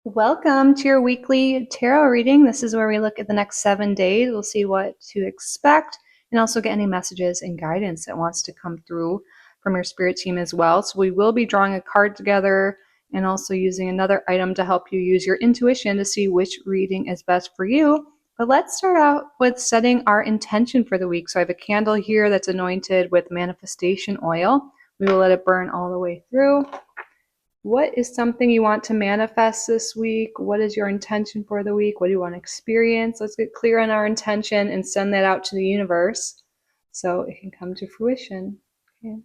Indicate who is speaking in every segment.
Speaker 1: Welcome to your weekly tarot reading. This is where we look at the next 7 days. We'll see what to expect and also get any messages and guidance that wants to come through from your spirit team as well. So we will be drawing a card together and also using another item to help you use your intuition to see which reading is best for you. But let's start out with setting our intention for the week. So I have a candle here that's anointed with manifestation oil. We will let it burn all the way through. What is something you want to manifest this week? What is your intention for the week? What do you want to experience? Let's get clear on our intention and send that out to the universe so it can come to fruition. Okay.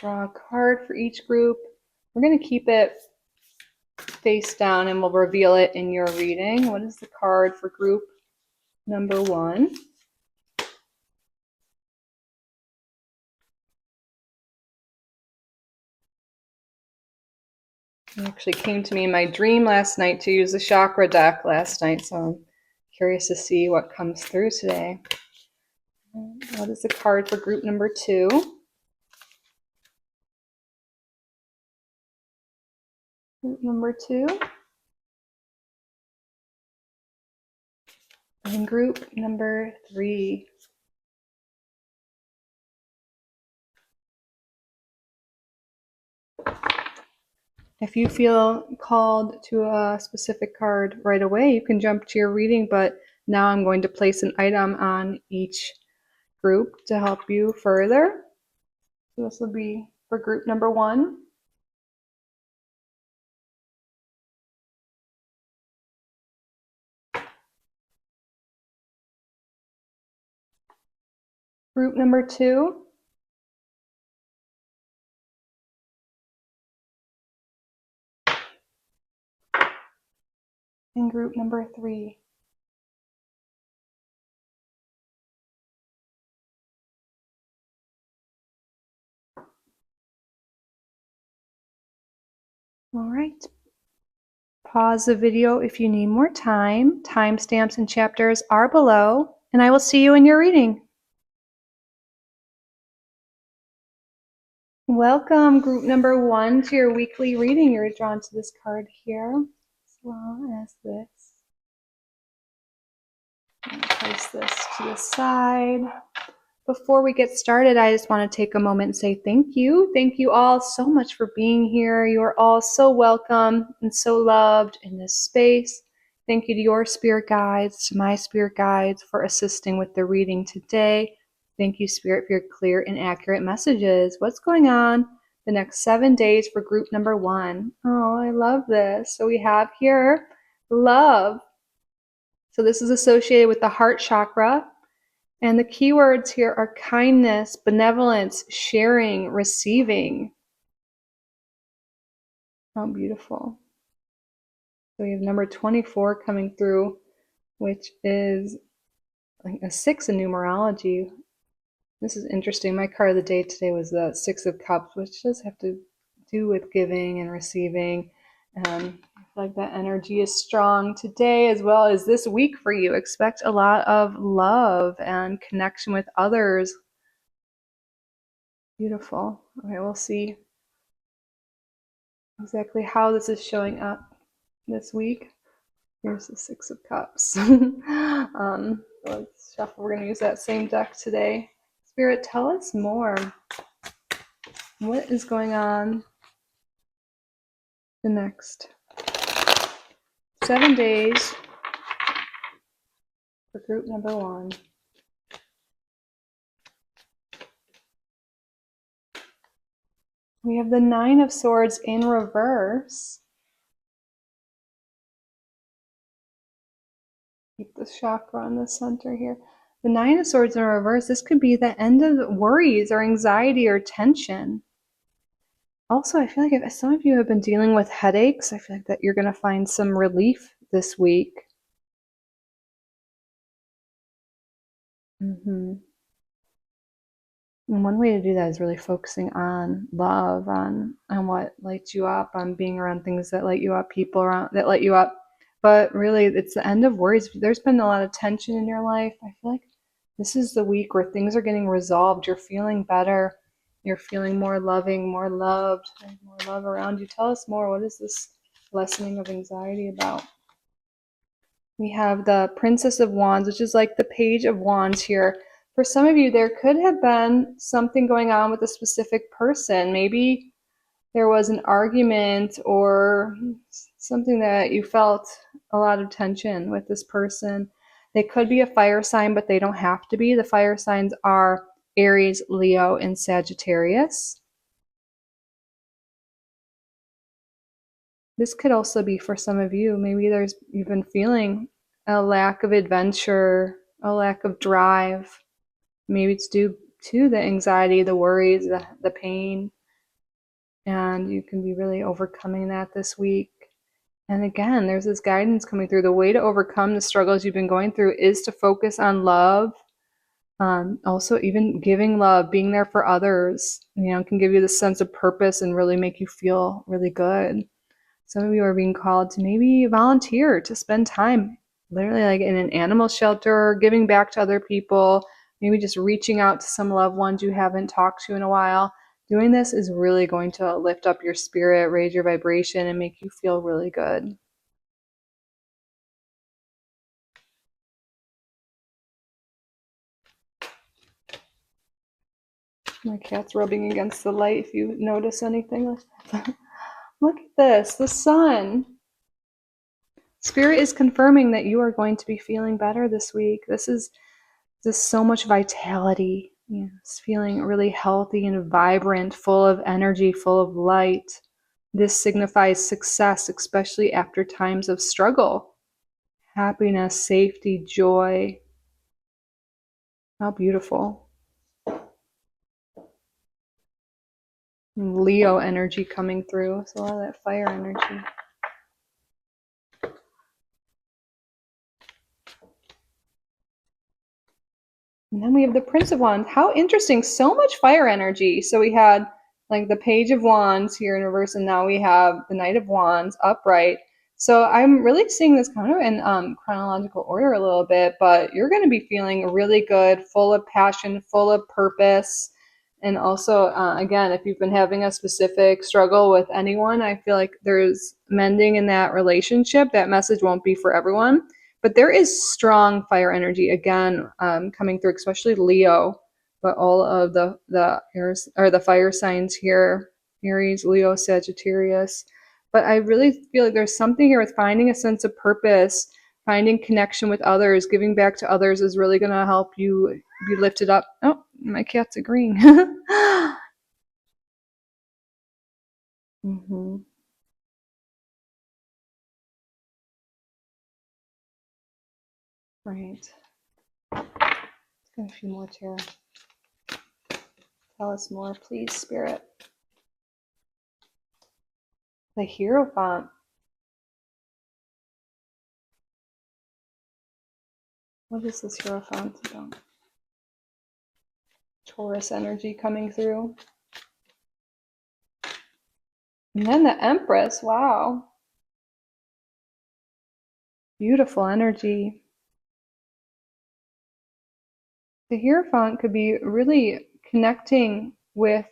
Speaker 1: Draw a card for each group. We're going to keep it face down and we'll reveal it in your reading. What is the card for group number 1? It actually came to me in my dream last night to use the chakra deck last night, so I'm curious to see what comes through today. What is the card for group number 2? Group number 2. And group number 3. If you feel called to a specific card right away, you can jump to your reading, but now I'm going to place an item on each group to help you further. So this will be for group number 1. Group number 2. And group number 3. All right. Pause the video if you need more time. Timestamps and chapters are below, and I will see you in your reading. Welcome, group number 1, to your weekly reading. You're drawn to this card here, as well as this. I'm going to place this to the side. Before we get started, I just want to take a moment and say thank you. Thank you all so much for being here. You are all so welcome and so loved in this space. Thank you to your spirit guides, to my spirit guides for assisting with the reading today. Thank you, Spirit, for your clear and accurate messages. What's going on the next 7 days for group number 1? Oh, I love this. So we have here love. So this is associated with the heart chakra. And the keywords here are kindness, benevolence, sharing, receiving. How beautiful. So we have number 24 coming through, which is like a 6 in numerology. This is interesting. My card of the day today was the 6 of Cups, which does have to do with giving and receiving. I feel like that energy is strong today as well as this week for you. Expect a lot of love and connection with others. Beautiful. Okay, we'll see exactly how this is showing up this week. Here's the 6 of Cups. Let's shuffle. We're going to use that same deck today. Spirit, tell us more. What is going on the next 7 days for group number 1? We have the 9 of Swords in reverse. Keep the chakra in the center here. The 9 of Swords in reverse, this could be the end of worries or anxiety or tension. Also, I feel like if some of you have been dealing with headaches, I feel like that you're going to find some relief this week. And one way to do that is really focusing on love, on what lights you up, on being around things that light you up, people around that light you up. But really, it's the end of worries. There's been a lot of tension in your life. I feel like this is the week where things are getting resolved. You're feeling better. You're feeling more loving, more loved, more love around you. Tell us more. What is this lessening of anxiety about? We have the Princess of Wands, which is like the Page of Wands here. For some of you, there could have been something going on with a specific person. Maybe there was an argument or something that you felt a lot of tension with this person. They could be a fire sign, but they don't have to be. The fire signs are Aries, Leo, and Sagittarius. This could also be for some of you. Maybe you've been feeling a lack of adventure, a lack of drive. Maybe it's due to the anxiety, the worries, the pain, and you can be really overcoming that this week. And again, there's this guidance coming through. The way to overcome the struggles you've been going through is to focus on love. Also, even giving love, being there for others, can give you this sense of purpose and really make you feel really good. Some of you are being called to maybe volunteer, to spend time literally like in an animal shelter, giving back to other people, maybe just reaching out to some loved ones you haven't talked to in a while. Doing this is really going to lift up your spirit, raise your vibration, and make you feel really good. My cat's rubbing against the light, if you notice anything. Look at this, the sun. Spirit is confirming that you are going to be feeling better this week. This is just so much vitality. It's feeling really healthy and vibrant, full of energy, full of light. This signifies success, especially after times of struggle. Happiness, safety, joy. How beautiful. Leo energy coming through. So a lot of that fire energy. And then we have the Prince of Wands. How interesting. So much fire energy. So we had like the Page of Wands here in reverse, and now we have the Knight of Wands upright. So I'm really seeing this kind of in chronological order a little bit, but you're going to be feeling really good, full of passion, full of purpose. And also, again, if you've been having a specific struggle with anyone, I feel like there's mending in that relationship. That message won't be for everyone. But there is strong fire energy again coming through, especially Leo. But all of the airs or the fire signs here: Aries, Leo, Sagittarius. But I really feel like there's something here with finding a sense of purpose, finding connection with others, giving back to others is really going to help you be lifted up. Oh, my cat's agreeing. Mm-hmm. Right. Let's get a few more tarot. Tell us more, please, Spirit. The Hierophant. What is this Hierophant about? Taurus energy coming through. And then the Empress. Wow. Beautiful energy. The Hierophant could be really connecting with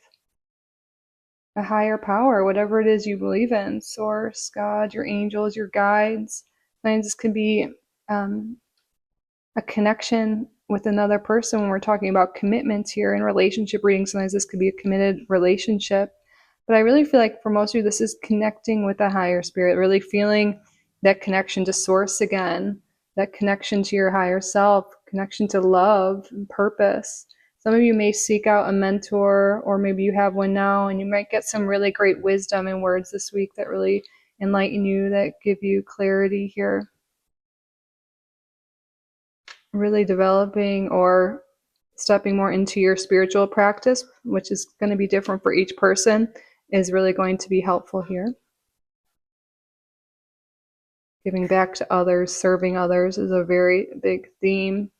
Speaker 1: a higher power, whatever it is you believe in, source, God, your angels, your guides. Sometimes this could be a connection with another person when we're talking about commitments here in relationship readings. Sometimes this could be a committed relationship. But I really feel like for most of you, this is connecting with a higher spirit, really feeling that connection to source again, that connection to your higher self, connection to love and purpose. Some of you may seek out a mentor, or maybe you have one now, and you might get some really great wisdom and words this week that really enlighten you, that give you clarity here. Really developing or stepping more into your spiritual practice, which is going to be different for each person, is really going to be helpful here. Giving back to others, serving others is a very big theme.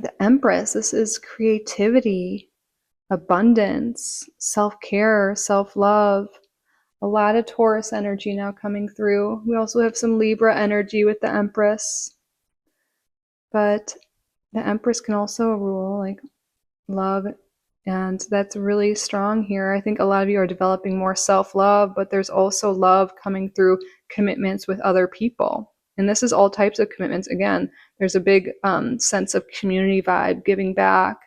Speaker 1: The Empress, this is creativity, abundance, self-care, self-love. A lot of Taurus energy now coming through. We also have some Libra energy with the Empress. But the Empress can also rule like love, and that's really strong here. I think a lot of you are developing more self-love, but there's also love coming through commitments with other people. And this is all types of commitments. Again, there's a big sense of community vibe, giving back,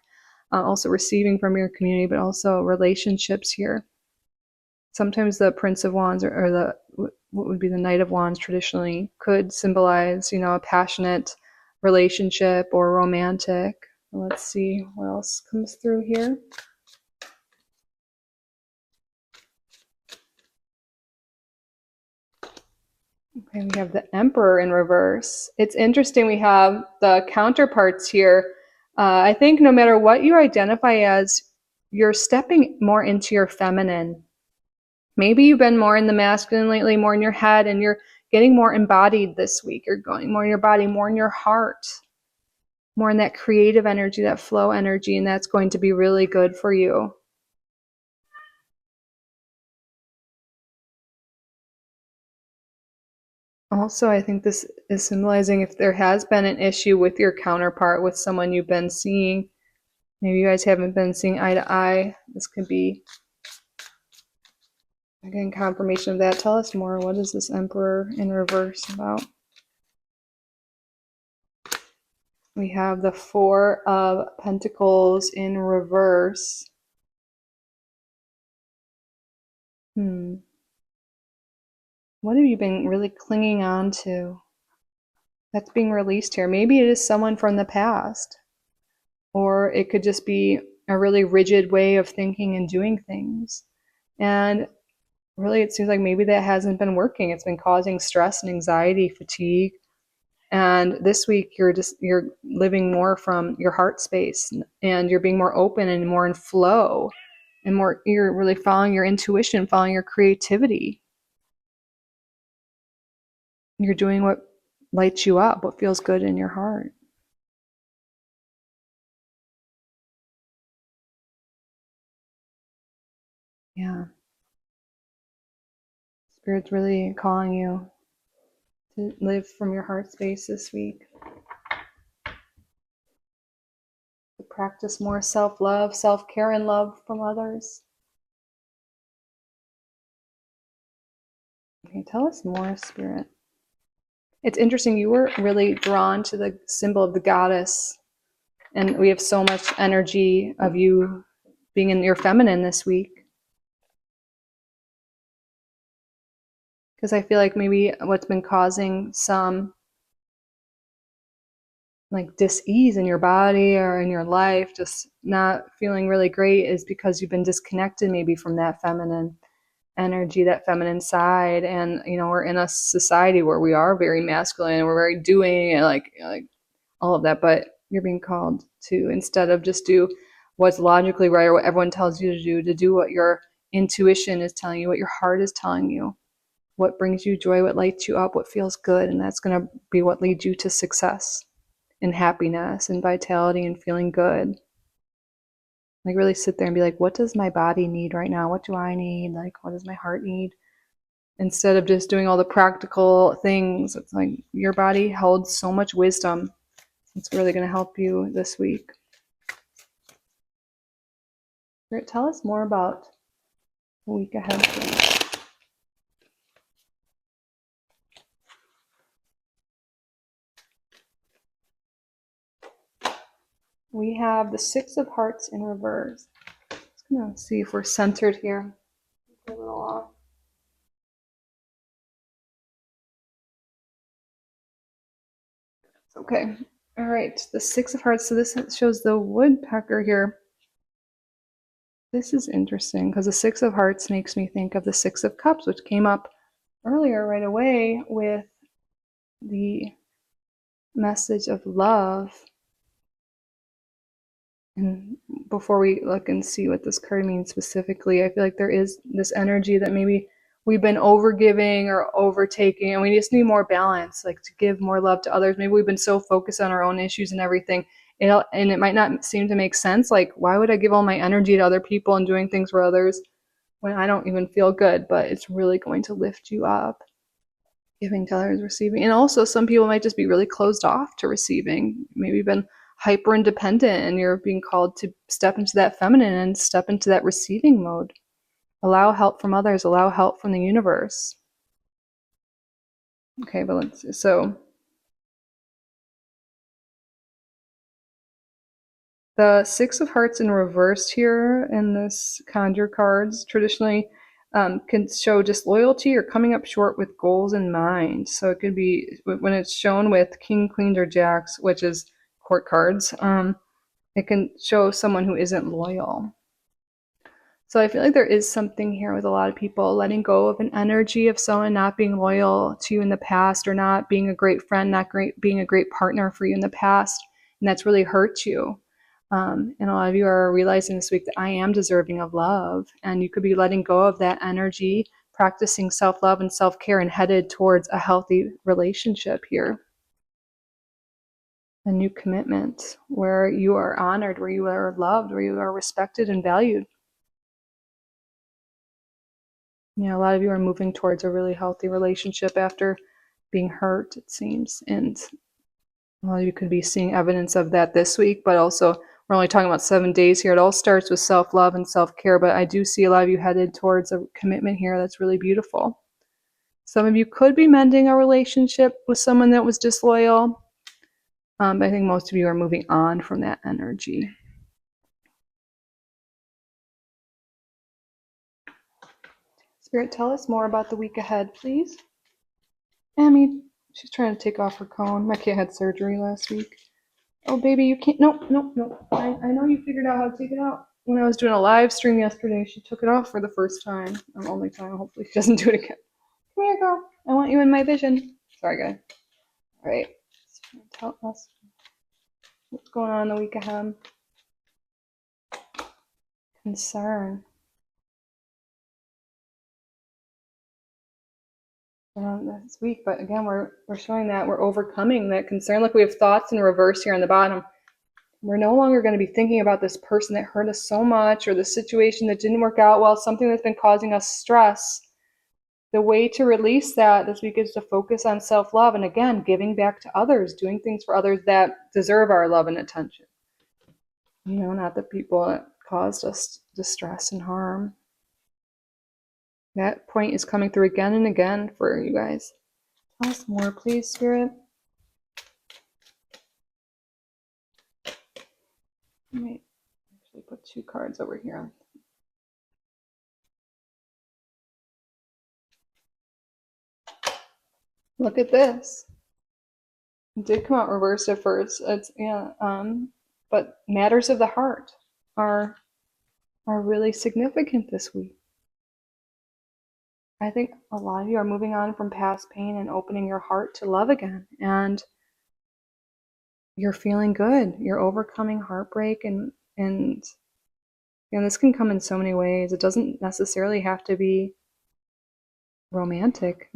Speaker 1: also receiving from your community, but also relationships here. Sometimes the Prince of Wands or the what would be the Knight of Wands traditionally could symbolize, a passionate relationship or romantic. Let's see what else comes through here. Okay, we have the Emperor in reverse. It's interesting we have the counterparts here. I think no matter what you identify as, you're stepping more into your feminine. Maybe you've been more in the masculine lately, more in your head, and you're getting more embodied this week. You're going more in your body, more in your heart, more in that creative energy, that flow energy, and that's going to be really good for you. Also, I think this is symbolizing if there has been an issue with your counterpart, with someone you've been seeing, maybe you guys haven't been seeing eye to eye. This could be, again, confirmation of that. Tell us more. What is this Emperor in reverse about? We have the Four of Pentacles in reverse. What have you been really clinging on to that's being released here? Maybe it is someone from the past, or it could just be a really rigid way of thinking and doing things. And really, it seems like maybe that hasn't been working. It's been causing stress and anxiety, fatigue. And this week, you're living more from your heart space, and you're being more open and more in flow, and you're really following your intuition, following your creativity. You're doing what lights you up, what feels good in your heart. Yeah. Spirit's really calling you to live from your heart space this week. To practice more self-love, self-care, and love from others. Okay, tell us more, Spirit. It's interesting, you were really drawn to the symbol of the goddess, and we have so much energy of you being in your feminine this week. Because I feel like maybe what's been causing some like dis-ease in your body or in your life, just not feeling really great, is because you've been disconnected maybe from that feminine energy, that feminine side. And we're in a society where we are very masculine and we're very doing and like all of that, but you're being called to, instead of just do what's logically right or what everyone tells you to do what your intuition is telling you, what your heart is telling you, what brings you joy, what lights you up, what feels good. And that's going to be what leads you to success and happiness and vitality and feeling good. Like really sit there and be like, what does my body need right now? What do I need? Like, what does my heart need? Instead of just doing all the practical things, it's like your body holds so much wisdom. It's really going to help you this week. Spirit, tell us more about the week ahead, please. We have the Six of Hearts in reverse. Just going to see if we're centered here. A little off. Okay. All right. The Six of Hearts. So this shows the woodpecker here. This is interesting because the Six of Hearts makes me think of the Six of Cups, which came up earlier right away with the message of love. And before we look and see what this card means specifically, I feel like there is this energy that maybe we've been overgiving or overtaking, and we just need more balance, like to give more love to others. Maybe we've been so focused on our own issues and everything, and it might not seem to make sense. Like, why would I give all my energy to other people and doing things for others when I don't even feel good? But it's really going to lift you up. Giving to others, receiving. And also, some people might just be really closed off to receiving. Maybe you've been hyper independent and you're being called to step into that feminine and step into that receiving mode. Allow help from others, allow help from the universe. Okay, but let's see. So the Six of Hearts in reverse here in this conjure cards traditionally can show disloyalty or coming up short with goals in mind. So it could be when it's shown with King, Queens, or Jacks, which is court cards, it can show someone who isn't loyal. So I feel like there is something here with a lot of people letting go of an energy of someone not being loyal to you in the past, or not being a great friend, not being a great partner for you in the past, and that's really hurt you. And a lot of you are realizing this week that I am deserving of love, and you could be letting go of that energy, practicing self-love and self-care, and headed towards a healthy relationship here. A new commitment where you are honored, where you are loved, where you are respected and valued. A lot of you are moving towards a really healthy relationship after being hurt, it seems. And a lot of you could be seeing evidence of that this week, but also we're only talking about 7 days here. It all starts with self-love and self-care, but I do see a lot of you headed towards a commitment here that's really beautiful. Some of you could be mending a relationship with someone that was disloyal, but I think most of you are moving on from that energy. Spirit, tell us more about the week ahead, please. Emmy, she's trying to take off her cone. My kid had surgery last week. Oh, baby, you can't. Nope. I know you figured out how to take it out. When I was doing a live stream yesterday, she took it off for the first time. Only time. Hopefully she doesn't do it again. Come here, girl. I want you in my vision. Sorry, guys. All right. Tell us what's going on the week ahead. Concern. This week, but again, we're showing that we're overcoming that concern. Look, we have thoughts in reverse here on the bottom. We're no longer going to be thinking about this person that hurt us so much, or the situation that didn't work out well, something that's been causing us stress. The way to release that this week is to focus on self-love, and again, giving back to others, doing things for others that deserve our love and attention. Not the people that caused us distress and harm. That point is coming through again and again for you guys. Tell us more, please, Spirit. I might actually put 2 cards over here. Look at this. It did come out reversed at first. But matters of the heart are really significant this week. I think a lot of you are moving on from past pain and opening your heart to love again. And you're feeling good. You're overcoming heartbreak, and this can come in so many ways. It doesn't necessarily have to be romantic.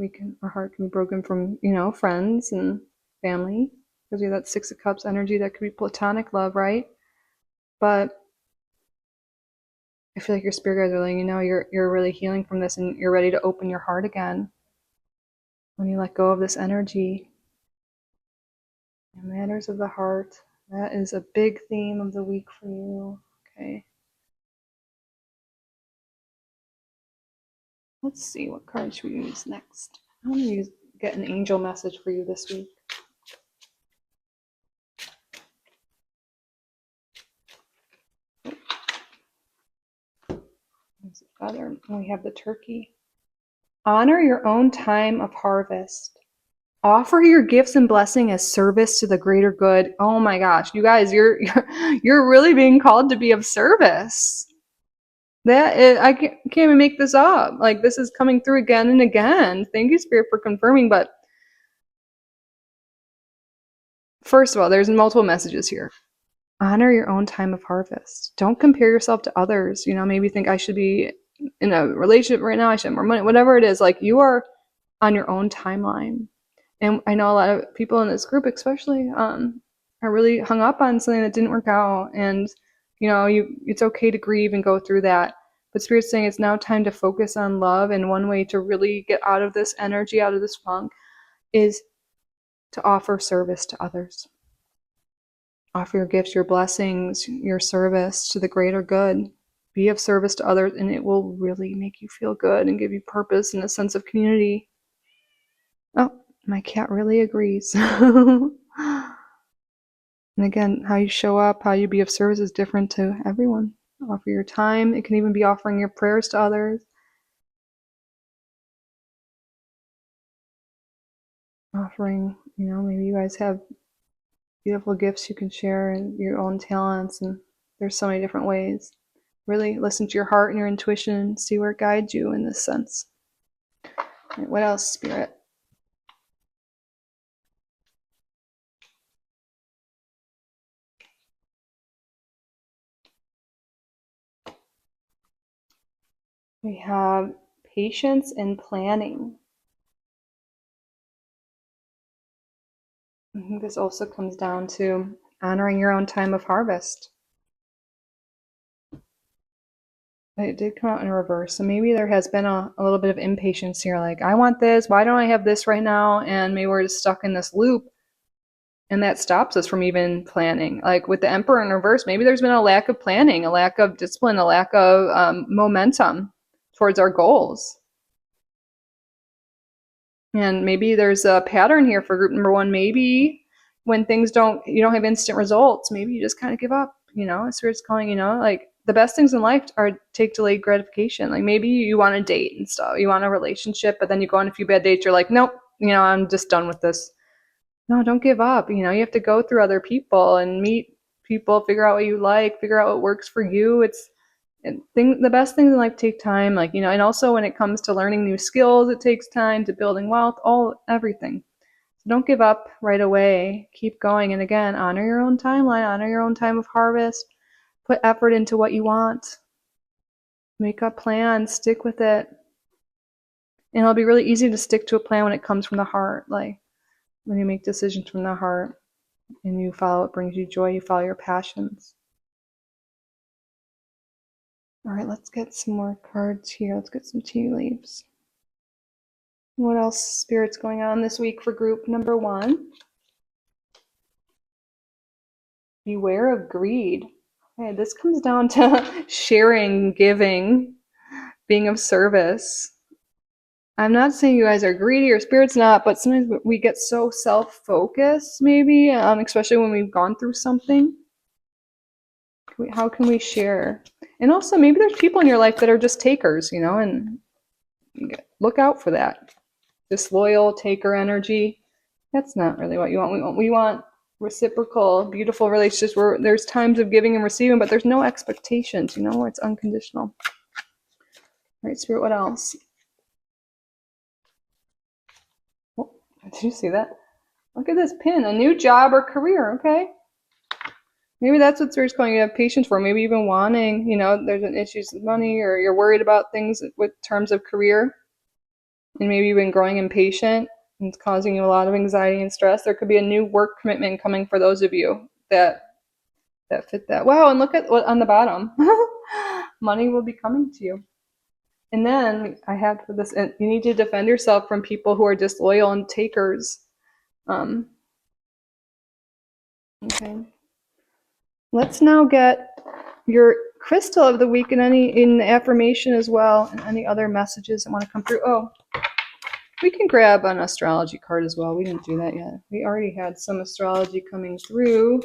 Speaker 1: Our heart can be broken from, friends and family, because we have that 6 of Cups energy. That could be platonic love, right? But I feel like your spirit guides are letting you know you're really healing from this, and you're ready to open your heart again when you let go of this energy. Matters of the heart. That is a big theme of the week for you. Okay. Let's see, what card should we use next? I want to get an angel message for you this week. There's the feather. We have the turkey. Honor your own time of harvest. Offer your gifts and blessing as service to the greater good. Oh my gosh, you guys, you're really being called to be of service. I can't even make this up. Like, this is coming through again and again. Thank you, Spirit, for confirming. But first of all, there's multiple messages here. Honor your own time of harvest. Don't compare yourself to others. Maybe think I should be in a relationship right now. I should have more money. Whatever it is, like, you are on your own timeline. And I know a lot of people in this group, especially, are really hung up on something that didn't work out, and it's okay to grieve and go through that. But Spirit's saying it's now time to focus on love, and one way to really get out of this energy, out of this funk, is to offer service to others. Offer your gifts, your blessings, your service to the greater good. Be of service to others, and it will really make you feel good and give you purpose and a sense of community. Oh, my cat really agrees. And again, how you show up, how you be of service is different to everyone. Offer your time. It can even be offering your prayers to others. Offering, maybe you guys have beautiful gifts you can share and your own talents, and there's so many different ways. Really listen to your heart and your intuition and see where it guides you in this sense. Right, what else, Spirit? We have patience and planning. I think this also comes down to honoring your own time of harvest. It did come out in reverse, so maybe there has been a little bit of impatience here, like, I want this, why don't I have this right now? And maybe we're just stuck in this loop, and that stops us from even planning. Like with the Emperor in reverse, maybe there's been a lack of planning, a lack of discipline, a lack of momentum towards our goals. And maybe there's a pattern here for group number one. Maybe when you don't have instant results, maybe you just kind of give up. Spirit's calling, like the best things in life are take delayed gratification. Like maybe you want a date and stuff, you want a relationship, but then you go on a few bad dates, you're like, nope, I'm just done with this. No, don't give up. You have to go through other people and meet people, figure out what you like, figure out what works for you. The best things in life take time, and also when it comes to learning new skills, it takes time, to building wealth, everything. So don't give up right away. Keep going. And again, honor your own timeline, honor your own time of harvest. Put effort into what you want. Make a plan, stick with it. And it'll be really easy to stick to a plan when it comes from the heart. Like when you make decisions from the heart and you follow what brings you joy, you follow your passions. All right, let's get some more cards here. Let's get some tea leaves. What else, Spirit's going on this week for group number one? Beware of greed. Okay, this comes down to sharing, giving, being of service. I'm not saying you guys are greedy or Spirit's not, but sometimes we get so self-focused, maybe, especially when we've gone through something. How can we share? And also, maybe there's people in your life that are just takers, and look out for that. Disloyal taker energy. That's not really what you want. We want reciprocal, beautiful relationships where there's times of giving and receiving, but there's no expectations, where it's unconditional. All right, Spirit, what else? Oh, did you see that? Look at this pin, a new job or career, okay? Maybe that's what Spirit's calling you to have patience for. Maybe even wanting, there's an issues with money, or you're worried about things with terms of career, and maybe you've been growing impatient and it's causing you a lot of anxiety and stress. There could be a new work commitment coming for those of you that fit that. Wow, and look at what on the bottom. Money will be coming to you. And then I have for this, you need to defend yourself from people who are disloyal and takers. Okay. Let's now get your crystal of the week and in the affirmation as well, and any other messages that want to come through. Oh, we can grab an astrology card as well. We didn't do that yet. We already had some astrology coming through.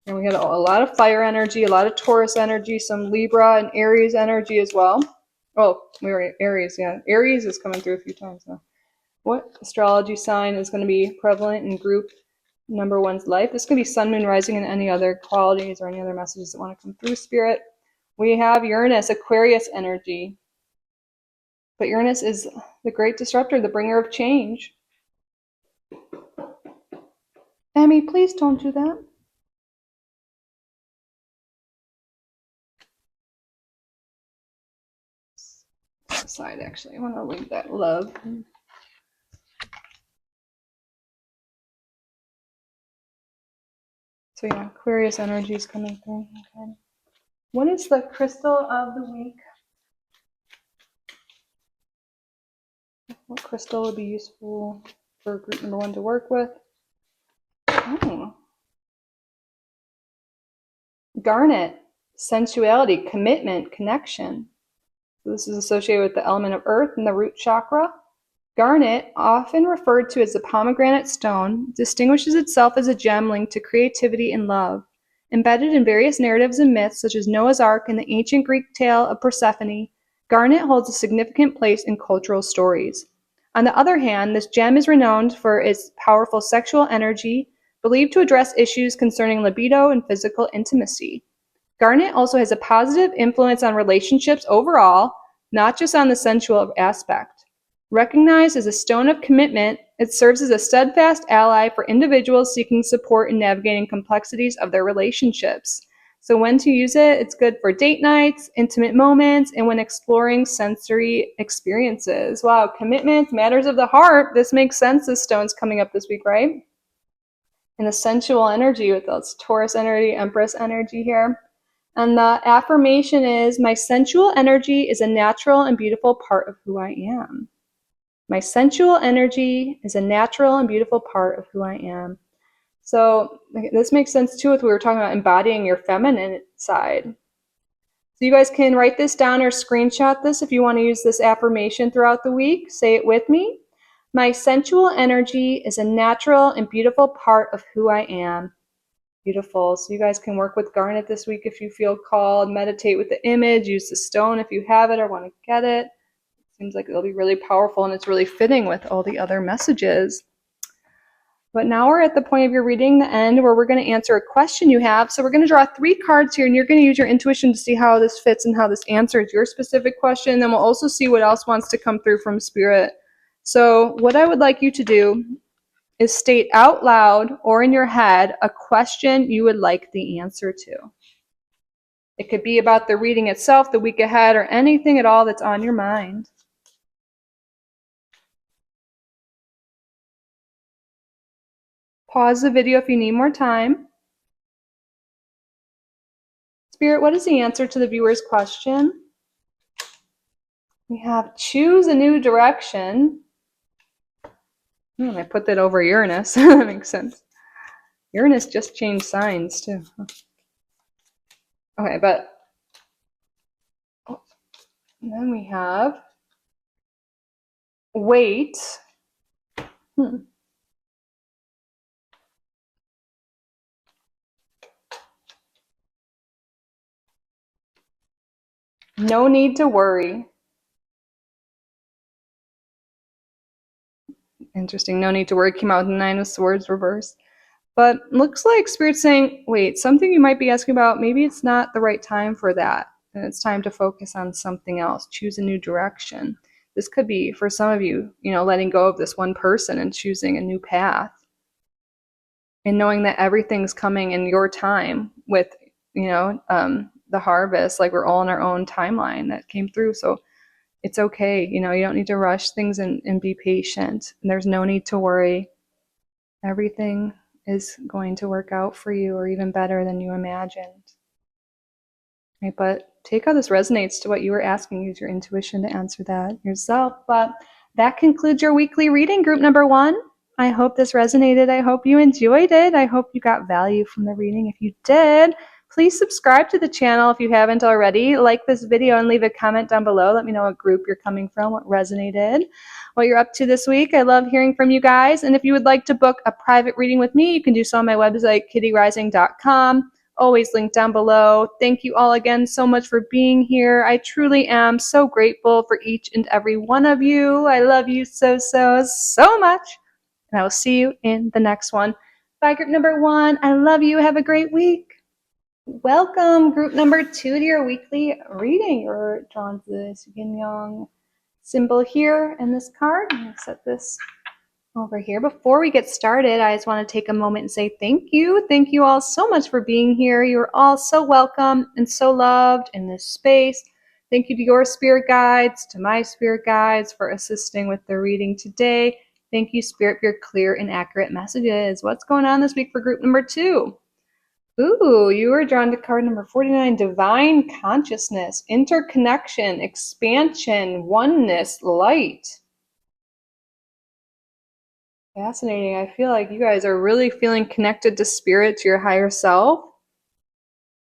Speaker 1: And we had a lot of fire energy, a lot of Taurus energy, some Libra and Aries energy as well. Oh, we were Aries, yeah. Aries is coming through a few times now. What astrology sign is going to be prevalent in group number one's life? This could be sun, moon, rising, and any other qualities or any other messages that want to come through, Spirit. We have Uranus, Aquarius energy. But Uranus is the great disruptor, the bringer of change. Emmy, please don't do that. Aside, actually, I want to leave that love. So yeah, Aquarius energy is coming through. Okay. What is the crystal of the week? What crystal would be useful for group number 1 to work with? Oh. Garnet, sensuality, commitment, connection. So this is associated with the element of earth and the root chakra. Garnet, often referred to as the pomegranate stone, distinguishes itself as a gem linked to creativity and love. Embedded in various narratives and myths, such as Noah's Ark and the ancient Greek tale of Persephone, garnet holds a significant place in cultural stories. On the other hand, this gem is renowned for its powerful sexual energy, believed to address issues concerning libido and physical intimacy. Garnet also has a positive influence on relationships overall, not just on the sensual aspect. Recognized as a stone of commitment, it serves as a steadfast ally for individuals seeking support in navigating complexities of their relationships. So when to use it, it's good for date nights, intimate moments, and when exploring sensory experiences. Wow, commitment, matters of the heart. This makes sense, this stone's coming up this week, right? And the sensual energy with this Taurus energy, Empress energy here. And the affirmation is, my sensual energy is a natural and beautiful part of who I am. My sensual energy is a natural and beautiful part of who I am. So this makes sense too with what we were talking about embodying your feminine side. So you guys can write this down or screenshot this if you want to use this affirmation throughout the week. Say it with me. My sensual energy is a natural and beautiful part of who I am. Beautiful. So you guys can work with garnet this week if you feel called. Meditate with the image. Use the stone if you have it or want to get it. Seems like it'll be really powerful and it's really fitting with all the other messages. But now we're at the point of your reading, the end, where we're going to answer a question you have. So we're going to draw 3 cards here, and you're going to use your intuition to see how this fits and how this answers your specific question. And then we'll also see what else wants to come through from Spirit. So what I would like you to do is state out loud or in your head a question you would like the answer to. It could be about the reading itself, the week ahead, or anything at all that's on your mind. Pause the video if you need more time. Spirit, what is the answer to the viewer's question? We have choose a new direction. I put that over Uranus. That makes sense. Uranus just changed signs too. Okay, but then we have wait. No need to worry. Interesting. No need to worry came out with the 9 of Swords reversed. But looks like Spirit's saying, wait, something you might be asking about, maybe it's not the right time for that. And it's time to focus on something else. Choose a new direction. This could be, for some of you, letting go of this one person and choosing a new path. And knowing that everything's coming in your time with, the harvest. Like we're all in our own timeline that came through. So it's okay. You don't need to rush things and be patient. And there's no need to worry. Everything is going to work out for you, or even better than you imagined. Right? But take how this resonates to what you were asking. Use your intuition to answer that yourself. But that concludes your weekly reading, group number 1. I hope this resonated. I hope you enjoyed it. I hope you got value from the reading. If you did, please subscribe to the channel if you haven't already. Like this video and leave a comment down below. Let me know what group you're coming from, what resonated, what you're up to this week. I love hearing from you guys. And if you would like to book a private reading with me, you can do so on my website, kittyrising.com. Always linked down below. Thank you all again so much for being here. I truly am so grateful for each and every one of you. I love you so, so, so much. And I will see you in the next one. Bye, group number 1. I love you. Have a great week. Welcome, group number 2, to your weekly reading. You're drawn to this yin yang symbol here and this card. I'm going to set this over here. Before we get started, I just want to take a moment and say thank you. Thank you all so much for being here. You're all so welcome and so loved in this space. Thank you to your spirit guides, to my spirit guides for assisting with the reading today. Thank you, Spirit, for your clear and accurate messages. What's going on this week for group number 2? Ooh, you were drawn to card number 49, Divine Consciousness, Interconnection, Expansion, Oneness, Light. Fascinating. I feel like you guys are really feeling connected to spirit, to your higher self.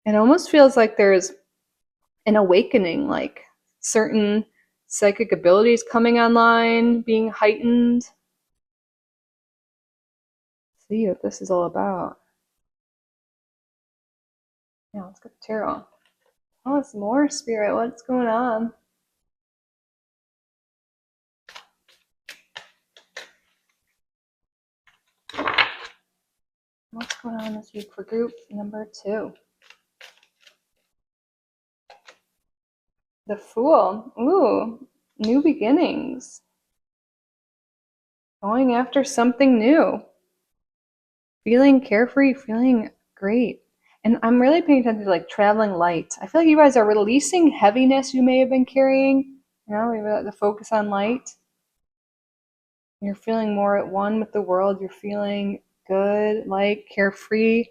Speaker 1: It almost feels like there's an awakening, like certain psychic abilities coming online, being heightened. Let's see what this is all about. Yeah, let's get the tarot. Oh, it's more spirit. What's going on? What's going on this week for group number 2? The Fool. Ooh, new beginnings. Going after something new. Feeling carefree, feeling great. And I'm really paying attention to like traveling light. I feel like you guys are releasing heaviness you may have been carrying. You know, maybe the focus on light. You're feeling more at one with the world. You're feeling good, light, carefree.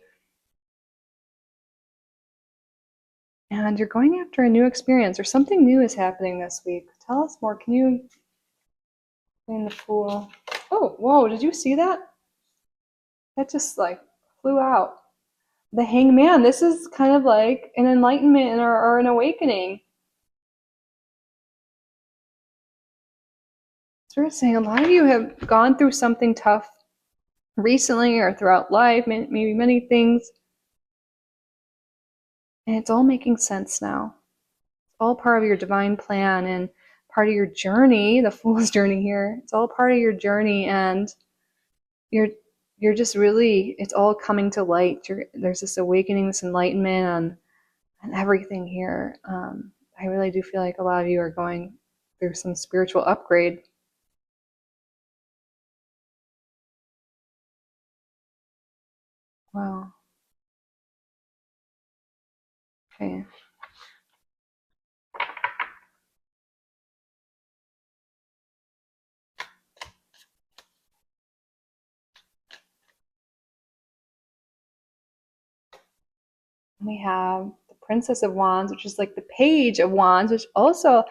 Speaker 1: And you're going after a new experience or something new is happening this week. Tell us more. Can you explain the Fool? Oh, whoa, did you see that? That just like flew out. The Hangman. This is kind of like an enlightenment or an awakening. So we're saying a lot of you have gone through something tough recently or throughout life, maybe many things, and it's all making sense now. It's all part of your divine plan and part of your journey, the Fool's journey here. It's all part of your journey, and you're just really, it's all coming to light. There's this awakening, this enlightenment on everything here. I really do feel like a lot of you are going through some spiritual upgrade. Wow. Okay. We have the Princess of Wands, which is like the Page of Wands, which also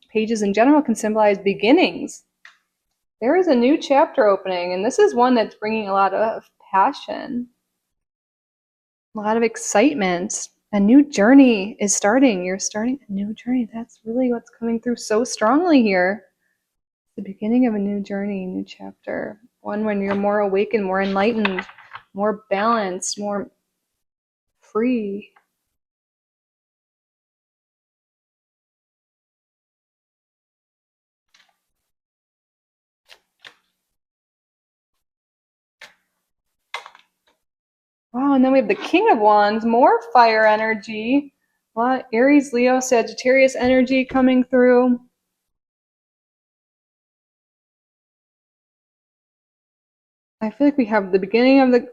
Speaker 1: pages in general can symbolize beginnings. There is a new chapter opening, and this is one that's bringing a lot of passion, a lot of excitement. A new journey is starting. You're starting a new journey. That's really what's coming through so strongly here. The beginning of a new journey, new chapter. One when you're more awakened, more enlightened, more balanced, more free. Wow, and then we have the King of Wands, more fire energy. A lot of Aries, Leo, Sagittarius energy coming through. I feel like we have the beginning of the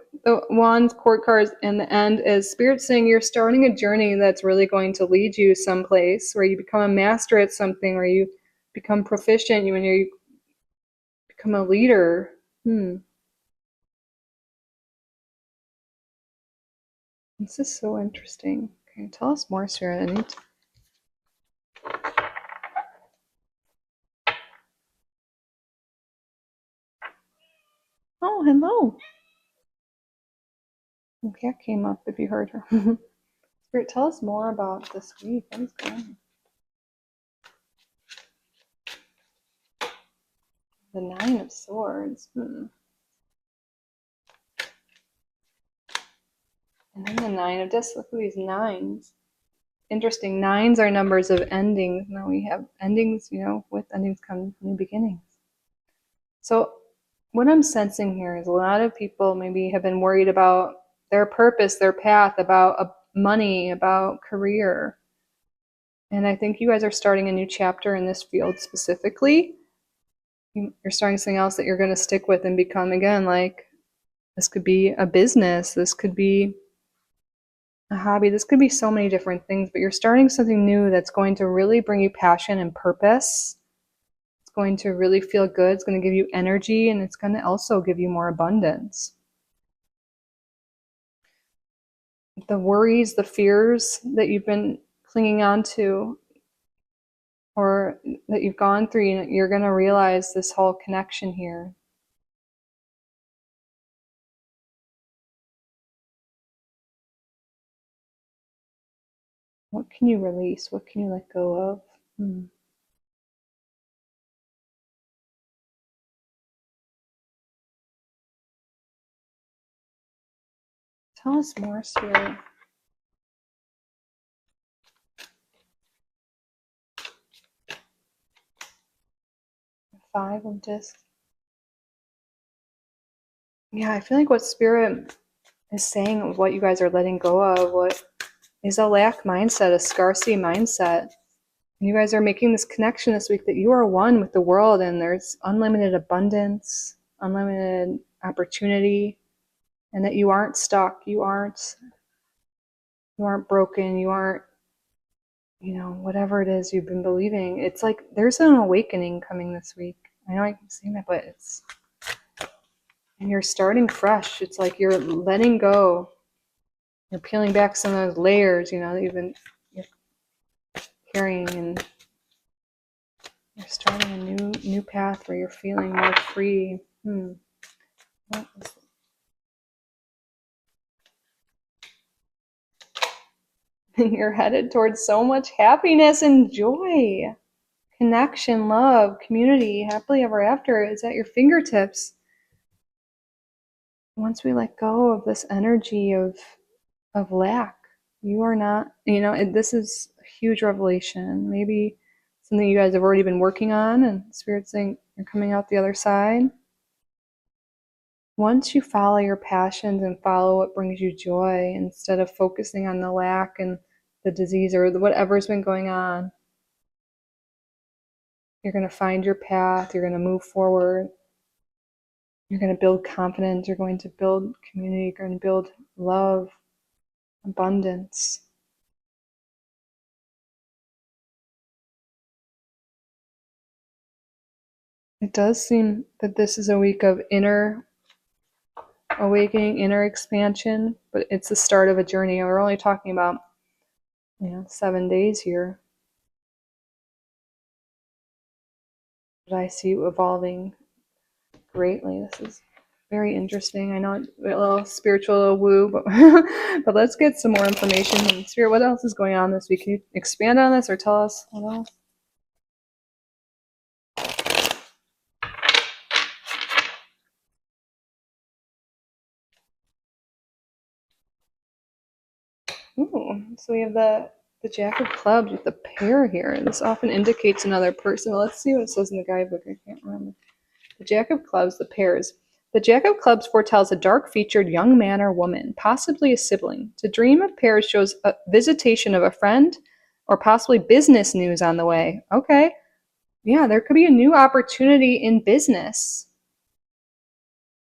Speaker 1: Wands court cards and the end as Spirit saying you're starting a journey that's really going to lead you someplace where you become a master at something, where you become proficient, when you become a leader. This is so interesting. Okay, tell us more, Spirit. Oh, hello. Cat came up if you heard her. Spirit, tell us more about this week. What is going on? The Nine of Swords. And then the Nine of Discs. Look at these nines. Interesting. Nines are numbers of endings. Now we have endings, with endings come new beginnings. So what I'm sensing here is a lot of people maybe have been worried about their purpose, their path, about money, about career. And I think you guys are starting a new chapter in this field specifically. You're starting something else that you're going to stick with and become, again, like this could be a business, this could be a hobby, this could be so many different things, but you're starting something new that's going to really bring you passion and purpose. It's going to really feel good, it's going to give you energy, and it's going to also give you more abundance. the worries, the fears that you've been clinging on to or that you've gone through, you're going to realize this whole connection here. What can you release? What can you let go of? Tell us more, Spirit. 5 of discs. Yeah, I feel like what Spirit is saying, what you guys are letting go of, what is a lack mindset, a scarcity mindset. You guys are making this connection this week that you are one with the world and there's unlimited abundance, unlimited opportunity, and that you aren't stuck, you aren't broken, you aren't, whatever it is you've been believing. It's like there's an awakening coming this week. I know I keep saying that, but and you're starting fresh. It's like you're letting go. You're peeling back some of those layers, that you're carrying, and you're starting a new path where you're feeling more free. And you're headed towards so much happiness and joy. Connection, love, community, happily ever after is at your fingertips. Once we let go of this energy of lack, you are not, this is a huge revelation. Maybe something you guys have already been working on, and Spirit's saying you're coming out the other side. Once you follow your passions and follow what brings you joy, instead of focusing on the lack and the disease or whatever's been going on, you're going to find your path. You're going to move forward. You're going to build confidence. You're going to build community. You're going to build love, abundance. It does seem that this is a week of inner awakening, inner expansion, but it's the start of a journey. We're only talking about, 7 days here. But I see you evolving greatly. This is very interesting. I know it's a little spiritual, a little woo, but but let's get some more information. Spirit, what else is going on this week? Can you expand on this or tell us what else? Ooh, so we have the Jack of Clubs with the pair here. This often indicates another person. Well, let's see what it says in the guidebook. I can't remember. The Jack of Clubs, the pairs. The Jack of Clubs foretells a dark-featured young man or woman, possibly a sibling. To dream of pairs shows a visitation of a friend or possibly business news on the way. Okay. Yeah, there could be a new opportunity in business.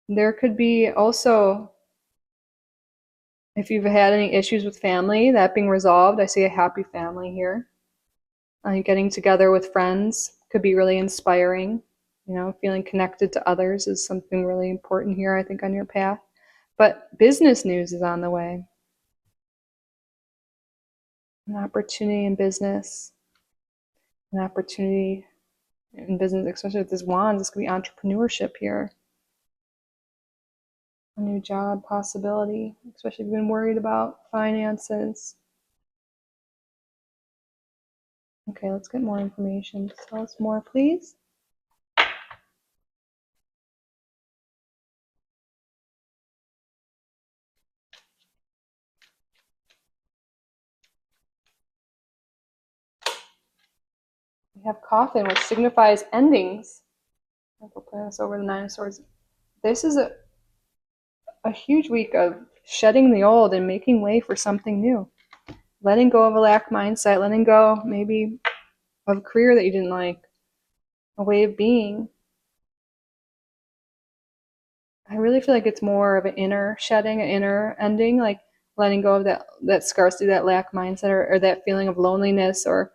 Speaker 1: There could be also, if you've had any issues with family, that being resolved. I see a happy family here. Getting together with friends could be really inspiring. Feeling connected to others is something really important here, I think, on your path. But business news is on the way. An opportunity in business. An opportunity in business, especially with this wands. This could be entrepreneurship here. A new job possibility, especially if you've been worried about finances. Okay, let's get more information. Tell us more, please. We have coffin, which signifies endings. We'll play this over the Nine of Swords. This is a huge week of shedding the old and making way for something new. Letting go of a lack mindset, letting go maybe of a career that you didn't like, a way of being. I really feel like it's more of an inner shedding, an inner ending, like letting go of that scarcity, that lack mindset, or that feeling of loneliness, or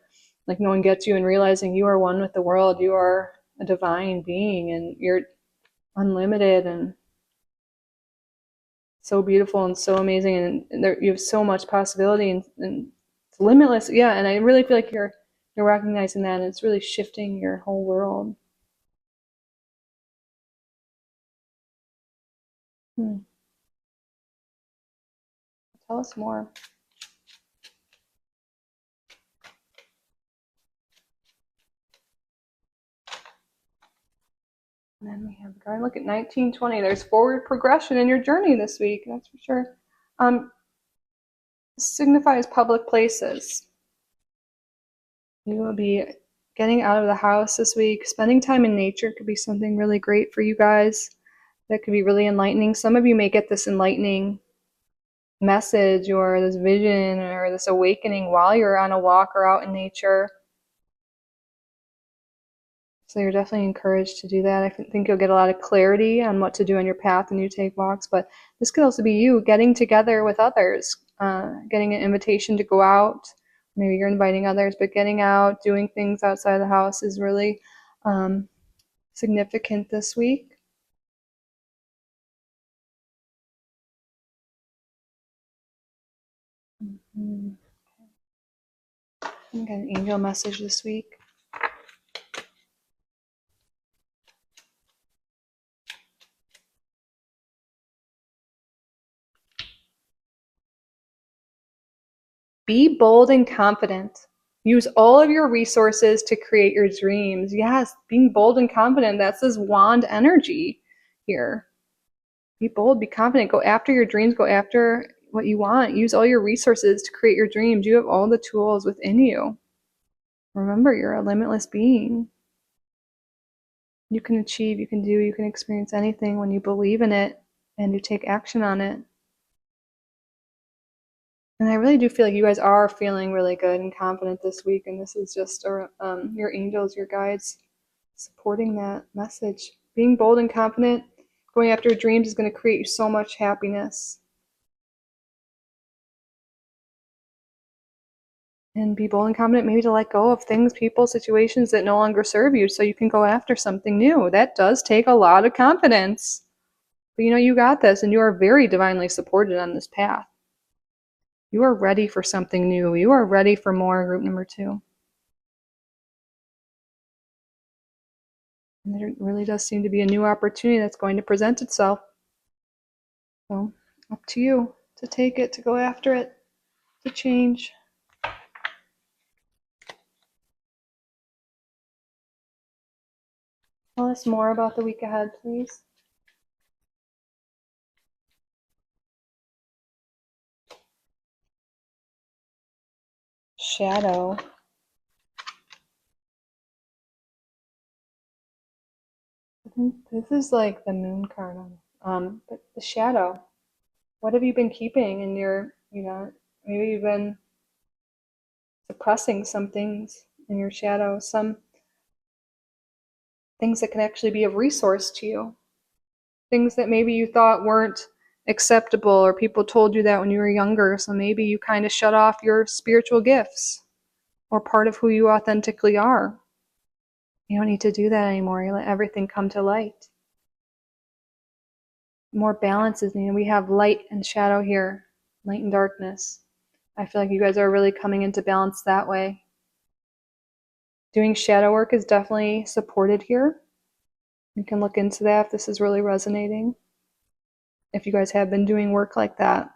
Speaker 1: like no one gets you, and realizing you are one with the world. You are a divine being and you're unlimited, and so beautiful and so amazing, and there, you have so much possibility, and it's limitless. Yeah, and I really feel like you're recognizing that, and it's really shifting your whole world. Hmm. Tell us more. And then we have the garden. Look at 1920. There's forward progression in your journey this week, that's for sure. Signifies public places. You will be getting out of the house this week. Spending time in nature could be something really great for you guys. That could be really enlightening. Some of you may get this enlightening message or this vision or this awakening while you're on a walk or out in nature. So you're definitely encouraged to do that. I think you'll get a lot of clarity on what to do on your path when you take walks, but this could also be you getting together with others, getting an invitation to go out. Maybe you're inviting others, but getting out, doing things outside the house is really significant this week. Mm-hmm. I got an angel message this week. Be bold and confident. Use all of your resources to create your dreams. Yes, being bold and confident. That's this wand energy here. Be bold, be confident. Go after your dreams. Go after what you want. Use all your resources to create your dreams. You have all the tools within you. Remember, you're a limitless being. You can achieve, you can do, you can experience anything when you believe in it and you take action on it. And I really do feel like you guys are feeling really good and confident this week, and this is just your angels, your guides, supporting that message. Being bold and confident, going after your dreams is going to create you so much happiness. And be bold and confident, maybe to let go of things, people, situations that no longer serve you so you can go after something new. That does take a lot of confidence. But you know, you got this, and you are very divinely supported on this path. You are ready for something new. You are ready for more, group number 2. And there really does seem to be a new opportunity that's going to present itself. So, up to you to take it, to go after it, to change. Tell us more about the week ahead, please. Shadow. I think this is like the moon card on, but the shadow. What have you been keeping in your, maybe you've been suppressing some things in your shadow, some things that can actually be of resource to you, things that maybe you thought weren't acceptable or people told you that when you were younger. So maybe you kind of shut off your spiritual gifts or part of who you authentically are. You don't need to do that anymore. You let everything come to light. More balance is needed. We have light and shadow here, light and darkness. I feel like you guys are really coming into balance that way. Doing shadow work is definitely supported here. You can look into that if this is really resonating. If you guys have been doing work like that,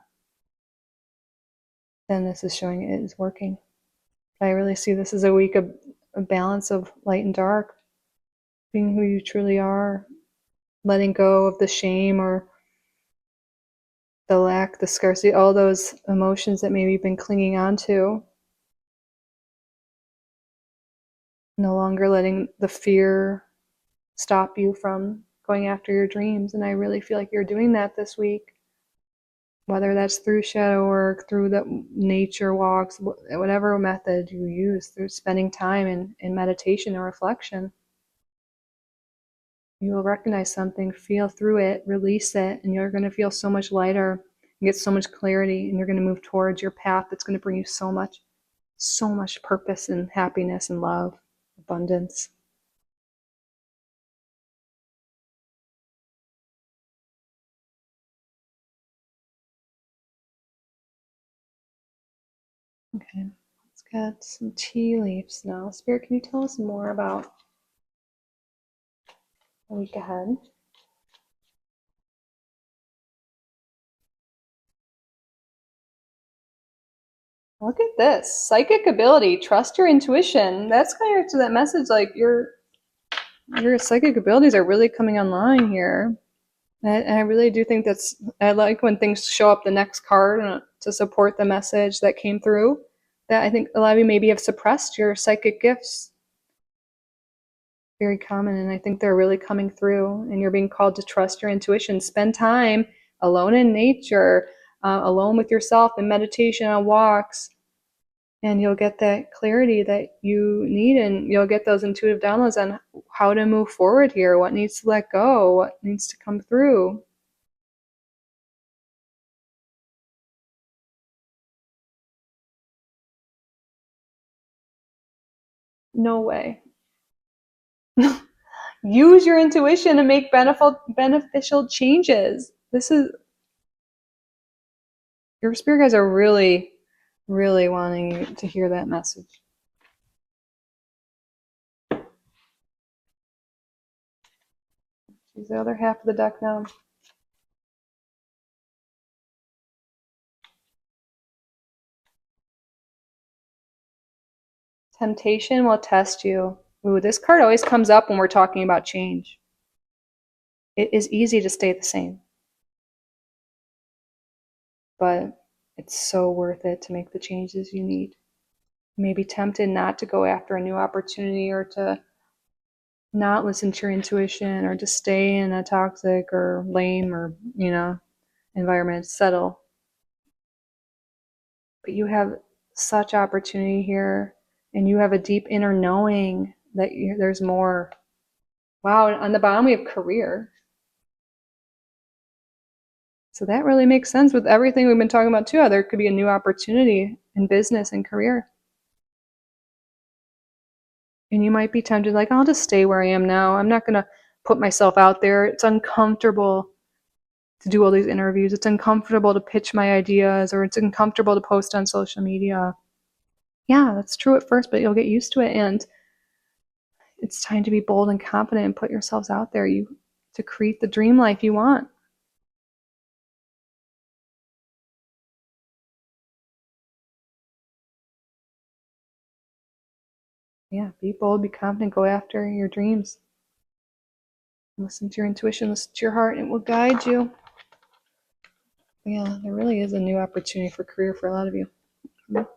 Speaker 1: then this is showing it is working. I really see this as a week of a balance of light and dark, being who you truly are, letting go of the shame or the lack, the scarcity, all those emotions that maybe you've been clinging on to. No longer letting the fear stop you from going after your dreams. And I really feel like you're doing that this week, whether that's through shadow work, through the nature walks, whatever method you use, through spending time in meditation or reflection. You will recognize something, feel through it, release it, and you're going to feel so much lighter and get so much clarity, and you're going to move towards your path that's going to bring you so much purpose and happiness and love, abundance. Okay, let's get some tea leaves now. Spirit, can you tell us more about the week ahead? Look at this. Psychic ability. Trust your intuition. That's kind of to that message, like your psychic abilities are really coming online here. And I really do think I like when things show up the next card to support the message that came through. That I think a lot of you maybe have suppressed your psychic gifts. Very common, and I think they're really coming through, and you're being called to trust your intuition. Spend time alone in nature, alone with yourself in meditation on walks, and you'll get that clarity that you need, and you'll get those intuitive downloads on how to move forward here, what needs to let go, what needs to come through. No way. Use your intuition to make beneficial changes. This is, your spirit guides are really, really wanting you to hear that message. Use the other half of the deck now. Temptation will test you. Ooh, this card always comes up when we're talking about change. It is easy to stay the same, but it's so worth it to make the changes you need. You may be tempted not to go after a new opportunity, or to not listen to your intuition, or to stay in a toxic or lame or environment, settle. But you have such opportunity here, and you have a deep inner knowing that there's more. Wow, on the bottom we have career. So that really makes sense with everything we've been talking about too. There could be a new opportunity in business and career. And you might be tempted, like, I'll just stay where I am now. I'm not going to put myself out there. It's uncomfortable to do all these interviews. It's uncomfortable to pitch my ideas, or it's uncomfortable to post on social media. Yeah, that's true at first, but you'll get used to it. And it's time to be bold and confident and put yourselves out there to create the dream life you want. Yeah, be bold, be confident, go after your dreams. Listen to your intuition, listen to your heart, and it will guide you. Yeah, there really is a new opportunity for career for a lot of you. You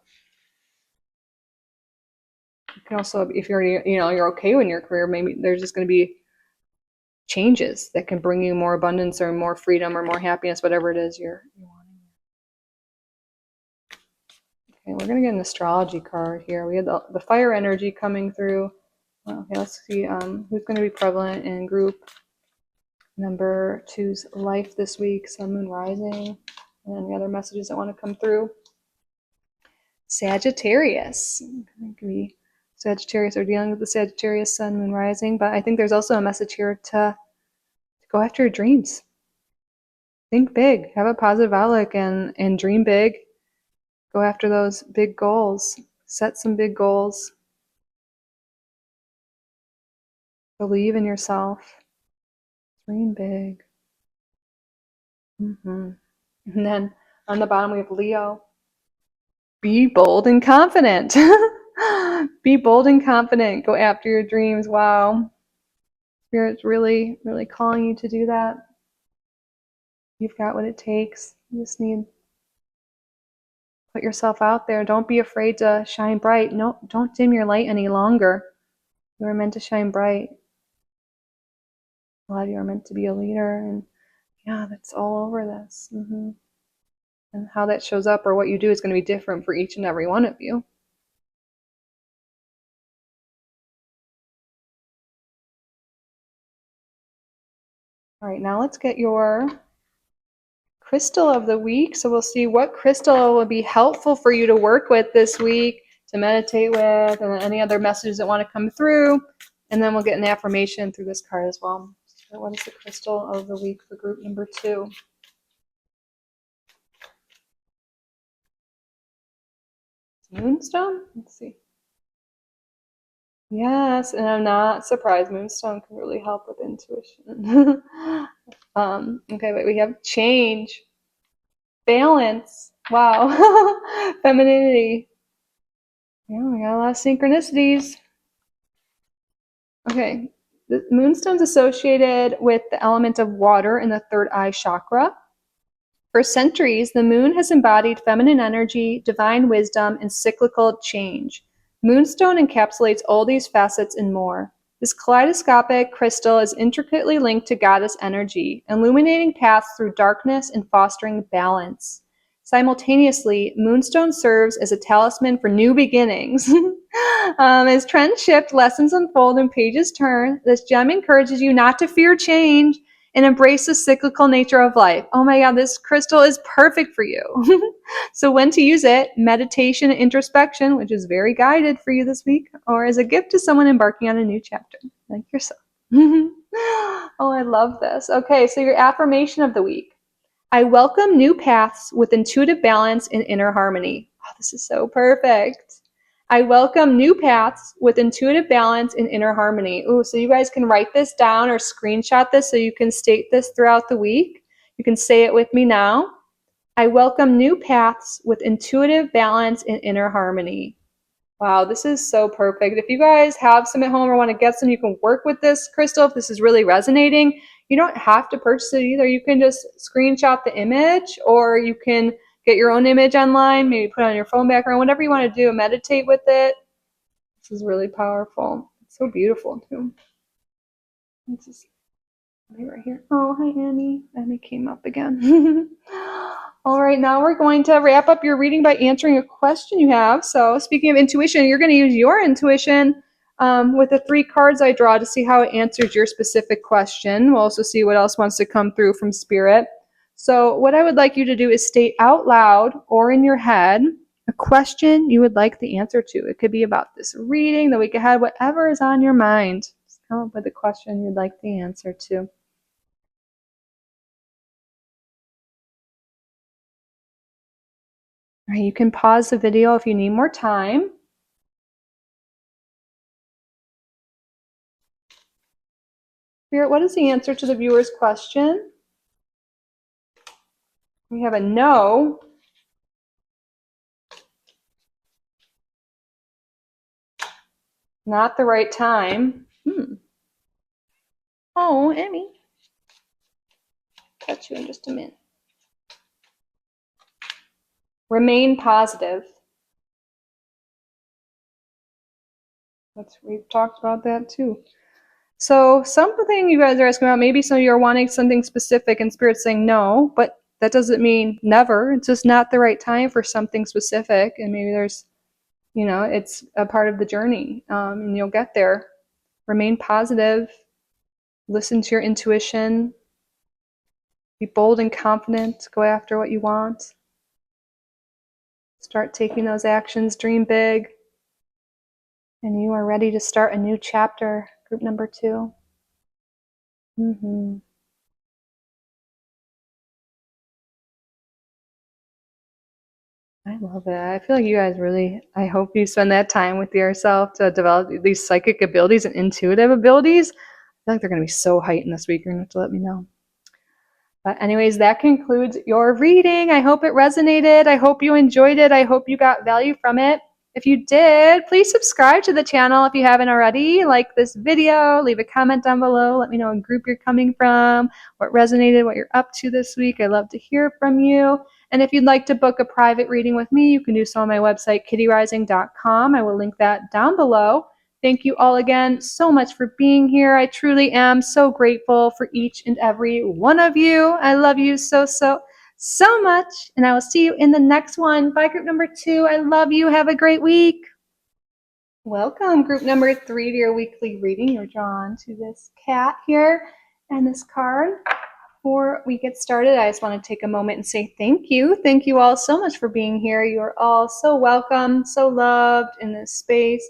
Speaker 1: can also, if you're already, you're okay in your career, maybe there's just going to be changes that can bring you more abundance or more freedom or more happiness, whatever it is you're wanting. Okay, we're going to get an astrology card here. We had the fire energy coming through. Okay, let's see who's going to be prevalent in group number 2's life this week. Sun, Moon, Rising, and any other messages that want to come through. Sagittarius. It could be Sagittarius or dealing with the Sagittarius Sun, Moon, Rising, but I think there's also a message here to go after your dreams. Think big, have a positive outlook, and dream big. Go after those big goals. Set some big goals. Believe in yourself. Dream big. And then on the bottom we have Leo. Be bold and confident. Be bold and confident. Go after your dreams. Wow. Spirit's really, really calling you to do that. You've got what it takes. You just need to put yourself out there. Don't be afraid to shine bright. No, don't dim your light any longer. You are meant to shine bright. A lot of you are meant to be a leader, and yeah, that's all over this. And how that shows up or what you do is going to be different for each and every one of you. All right, now let's get your crystal of the week. So we'll see what crystal will be helpful for you to work with this week, to meditate with, and any other messages that want to come through. And then we'll get an affirmation through this card as well. So what is the crystal of the week for group number 2? Moonstone? Let's see. Yes, and I'm not surprised. Moonstone can really help with intuition. Okay, but we have change, balance. Wow. Femininity. Yeah, we got a lot of synchronicities. Okay. The moonstone's associated with the element of water in the third eye chakra. For centuries, the moon has embodied feminine energy, divine wisdom, and cyclical change. Moonstone encapsulates all these facets and more. This kaleidoscopic crystal is intricately linked to goddess energy, illuminating paths through darkness and fostering balance. Simultaneously, Moonstone serves as a talisman for new beginnings. As trends shift, lessons unfold, and pages turn, this gem encourages you not to fear change and embrace the cyclical nature of life. Oh my God, this crystal is perfect for you. So when to use it, meditation and introspection, which is very guided for you this week, or as a gift to someone embarking on a new chapter, like yourself. Oh, I love this. Okay, so your affirmation of the week. I welcome new paths with intuitive balance and inner harmony. Oh, this is so perfect. I welcome new paths with intuitive balance and inner harmony. Ooh, so you guys can write this down or screenshot this so you can state this throughout the week. You can say it with me now. I welcome new paths with intuitive balance and inner harmony. Wow, this is so perfect. If you guys have some at home or want to get some, you can work with this crystal if this is really resonating. You don't have to purchase it either. You can just screenshot the image, or you can get your own image online, maybe put it on your phone background, whatever you want to do, meditate with it. This is really powerful. It's so beautiful too. This is right here. Oh, hi, Annie. Annie came up again. All right, now we're going to wrap up your reading by answering a question you have. So, speaking of intuition, you're going to use your intuition with the 3 cards I draw to see how it answers your specific question. We'll also see what else wants to come through from Spirit. So, what I would like you to do is state out loud or in your head a question you would like the answer to. It could be about this reading, the week ahead, whatever is on your mind. Just come up with a question you'd like the answer to. All right, you can pause the video if you need more time. Spirit, what is the answer to the viewer's question? We have a no. Not the right time. Oh, Emmy. Catch you in just a minute. Remain positive. We've talked about that too. So something you guys are asking about, maybe some of you are wanting something specific and Spirit's saying no, but that doesn't mean never. It's just not the right time for something specific. And maybe there's, it's a part of the journey, and you'll get there. Remain positive. Listen to your intuition. Be bold and confident. Go after what you want. Start taking those actions. Dream big. And you are ready to start a new chapter. Group number 2. I love it. I feel like you guys really, I hope you spend that time with yourself to develop these psychic abilities and intuitive abilities. I feel like they're going to be so heightened this week. You're going to have to let me know. But anyways, that concludes your reading. I hope it resonated. I hope you enjoyed it. I hope you got value from it. If you did, please subscribe to the channel if you haven't already. Like this video, leave a comment down below. Let me know what group you're coming from, what resonated, what you're up to this week. I'd love to hear from you. And if you'd like to book a private reading with me, you can do so on my website, kittyrising.com. I will link that down below. Thank you all again so much for being here. I truly am so grateful for each and every one of you. I love you so much. And I will see you in the next one. Bye, group number 2. I love you. Have a great week. Welcome, group number 3, to your weekly reading. You're drawn to this cat here and this card. Before we get started, I just want to take a moment and say thank you. Thank you all so much for being here. You are all so welcome, so loved in this space.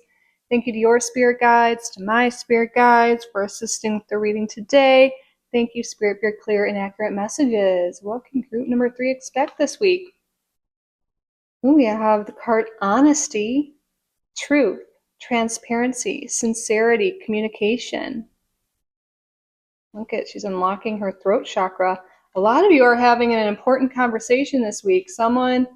Speaker 1: Thank you to your spirit guides, to my spirit guides for assisting with the reading today. Thank you, Spirit, for your clear and accurate messages. What can group number 3 expect this week? Ooh, we have the card honesty, truth, transparency, sincerity, communication. Look at, she's unlocking her throat chakra. A lot of you are having an important conversation this week. Someone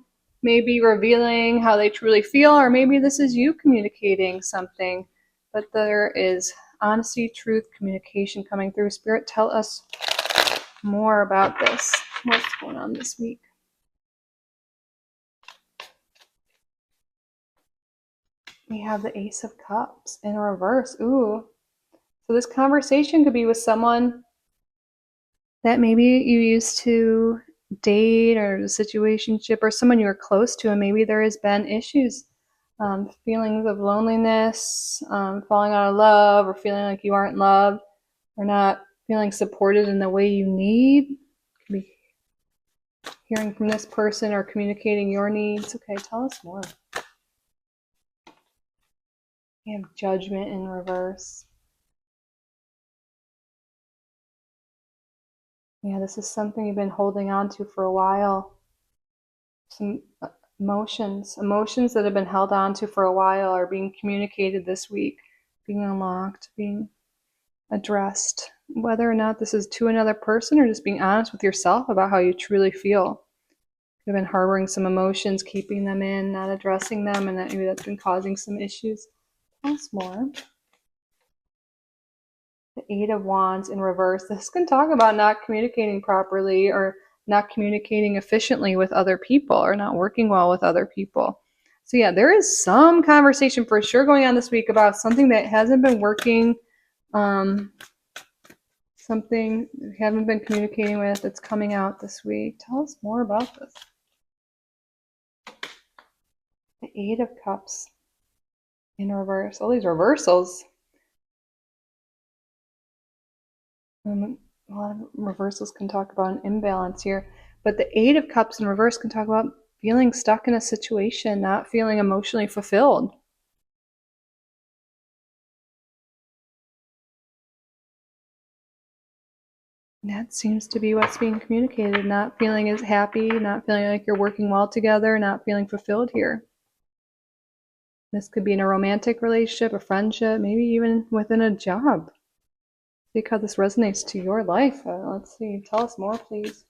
Speaker 1: may be revealing how they truly feel, or maybe this is you communicating something. But there is honesty, truth, communication coming through. Spirit, tell us more about this. What's going on this week? We have the Ace of Cups in reverse. Ooh. So this conversation could be with someone that maybe you used to date, or a situationship, or someone you were close to, and maybe there has been issues, feelings of loneliness, falling out of love, or feeling like you aren't loved, or not feeling supported in the way you need. Could be hearing from this person or communicating your needs. Okay, tell us more. We have Judgment in reverse. Yeah, this is something you've been holding on to for a while. Some emotions that have been held on to for a while are being communicated this week, being unlocked, being addressed. Whether or not this is to another person or just being honest with yourself about how you truly feel. You've been harboring some emotions, keeping them in, not addressing them, and maybe that's been causing some issues. Tell us more. The Eight of Wands in reverse. This can talk about not communicating properly, or not communicating efficiently with other people, or not working well with other people. So yeah, there is some conversation for sure going on this week about something that hasn't been working, something you haven't been communicating with that's coming out this week. Tell us more about this. The Eight of Cups in reverse. All these reversals. A lot of reversals can talk about an imbalance here, but the Eight of Cups in reverse can talk about feeling stuck in a situation, not feeling emotionally fulfilled. That seems to be what's being communicated. Not feeling as happy, not feeling like you're working well together, not feeling fulfilled here. This could be in a romantic relationship, a friendship, maybe even within a job. See how this resonates to your life. Let's see. Tell us more, please.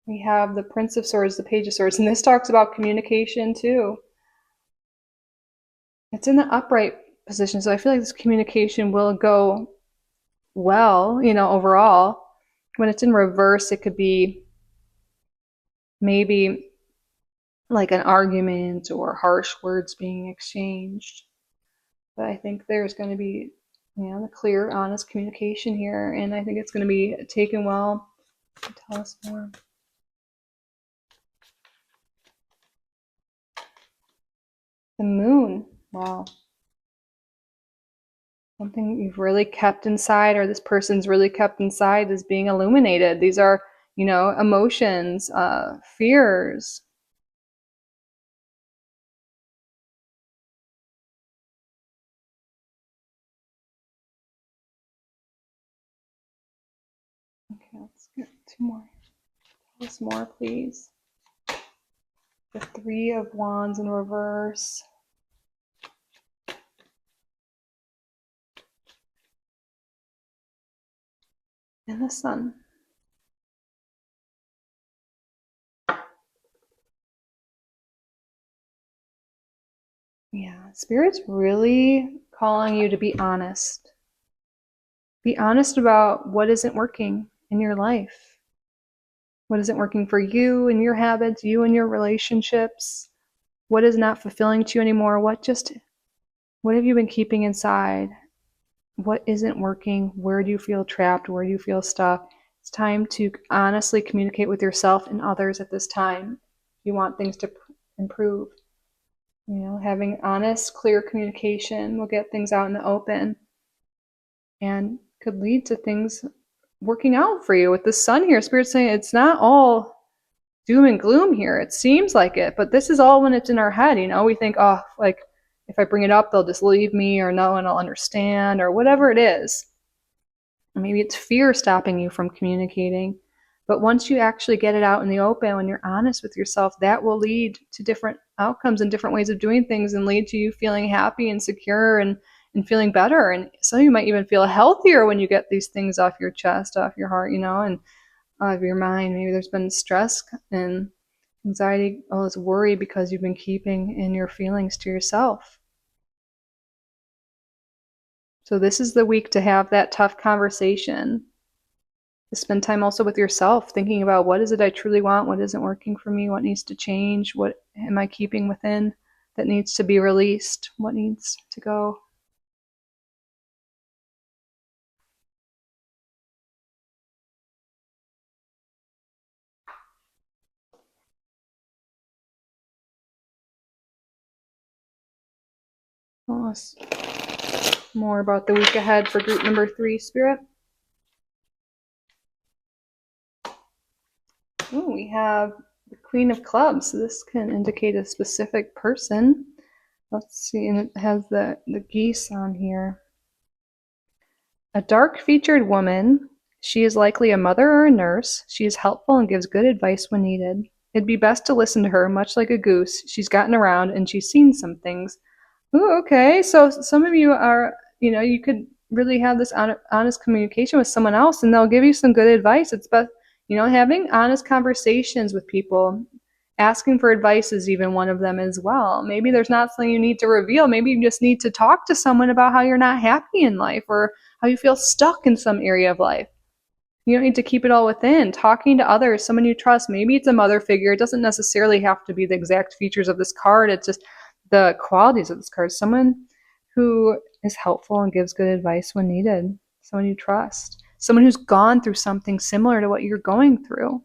Speaker 1: We have the Prince of Swords, the Page of Swords, and this talks about communication too. It's in the upright position, so I feel like this communication will go well, overall. When it's in reverse, it could be maybe like an argument or harsh words being exchanged. But I think there's going to be, the clear, honest communication here, and I think it's going to be taken well. Tell us more. The Moon. Wow. Something you've really kept inside, or this person's really kept inside, is being illuminated. These are, emotions, fears. Okay, let's get two more. Tell us more, please. The Three of Wands in reverse. And the Sun. Yeah, Spirit's really calling you to be honest. Be honest about what isn't working in your life. What isn't working for you and your habits, you and your relationships. What is not fulfilling to you anymore? What have you been keeping inside? What isn't working? Where do you feel trapped? Where do you feel stuck? It's time to honestly communicate with yourself and others at this time. You want things to improve. Having honest, clear communication will get things out in the open and could lead to things working out for you. With the Sun here, Spirit's saying it's not all doom and gloom here. It seems like it, but this is all when it's in our head. We think, oh, like if I bring it up, they'll just leave me, or no one will understand, or whatever it is. Maybe it's fear stopping you from communicating. But once you actually get it out in the open, when you're honest with yourself, that will lead to different outcomes and different ways of doing things, and lead to you feeling happy and secure and feeling better. And some of you might even feel healthier when you get these things off your chest, off your heart, and out of your mind. Maybe there's been stress and anxiety, all this worry because you've been keeping in your feelings to yourself. So this is the week to have that tough conversation. To spend time also with yourself, thinking about what is it I truly want, what isn't working for me, what needs to change, what am I keeping within that needs to be released, what needs to go. Tell us more about the week ahead for group number 3, Spirit. Ooh, we have the Queen of Clubs. So this can indicate a specific person. Let's see, and it has the geese on here. A dark-featured woman. She is likely a mother or a nurse. She is helpful and gives good advice when needed. It'd be best to listen to her, much like a goose. She's gotten around and she's seen some things. Ooh, okay. So some of you are, you could really have this honest communication with someone else, and they'll give you some good advice. It's best, having honest conversations with people. Asking for advice is even one of them as well. Maybe there's not something you need to reveal. Maybe you just need to talk to someone about how you're not happy in life, or how you feel stuck in some area of life. You don't need to keep it all within. Talking to others, someone you trust. Maybe it's a mother figure. It doesn't necessarily have to be the exact features of this card. It's just the qualities of this card. Someone who is helpful and gives good advice when needed. Someone you trust. Someone who's gone through something similar to what you're going through.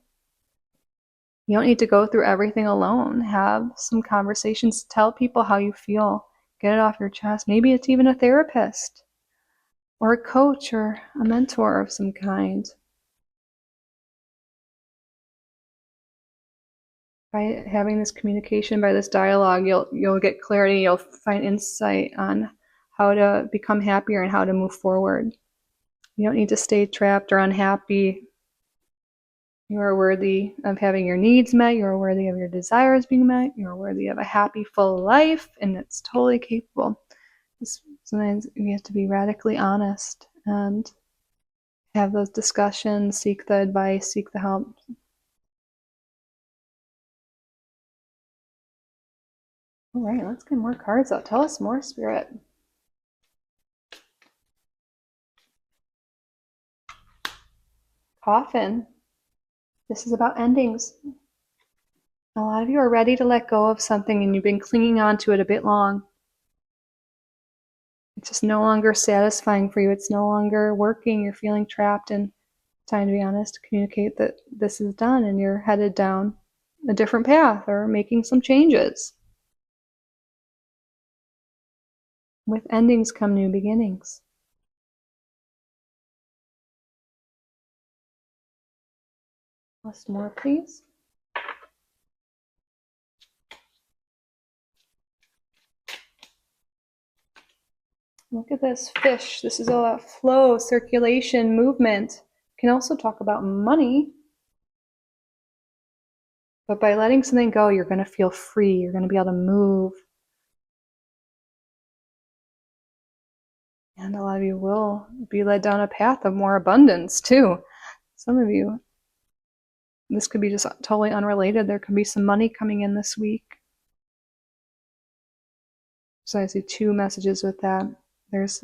Speaker 1: You don't need to go through everything alone. Have some conversations. Tell people how you feel. Get it off your chest. Maybe it's even a therapist or a coach or a mentor of some kind. By having this communication, by this dialogue, you'll get clarity. You'll find insight on how to become happier and how to move forward. You don't need to stay trapped or unhappy. You are worthy of having your needs met. You are worthy of your desires being met. You are worthy of a happy, full life, and it's totally capable. Sometimes we have to be radically honest and have those discussions, seek the advice, seek the help. All right, let's get more cards out. Tell us more, Spirit. Coffin. This is about endings. A lot of you are ready to let go of something and you've been clinging on to it a bit long. It's just no longer satisfying for you. It's no longer working. You're feeling trapped, and time to be honest, communicate that this is done and you're headed down a different path or making some changes. With endings come new beginnings. List more, please. Look at this fish. This is all about flow, circulation, movement. Can also talk about money. But by letting something go, you're going to feel free. You're going to be able to move. And a lot of you will be led down a path of more abundance too. Some of you, this could be just totally unrelated. There could be some money coming in this week. So I see 2 messages with that. There's,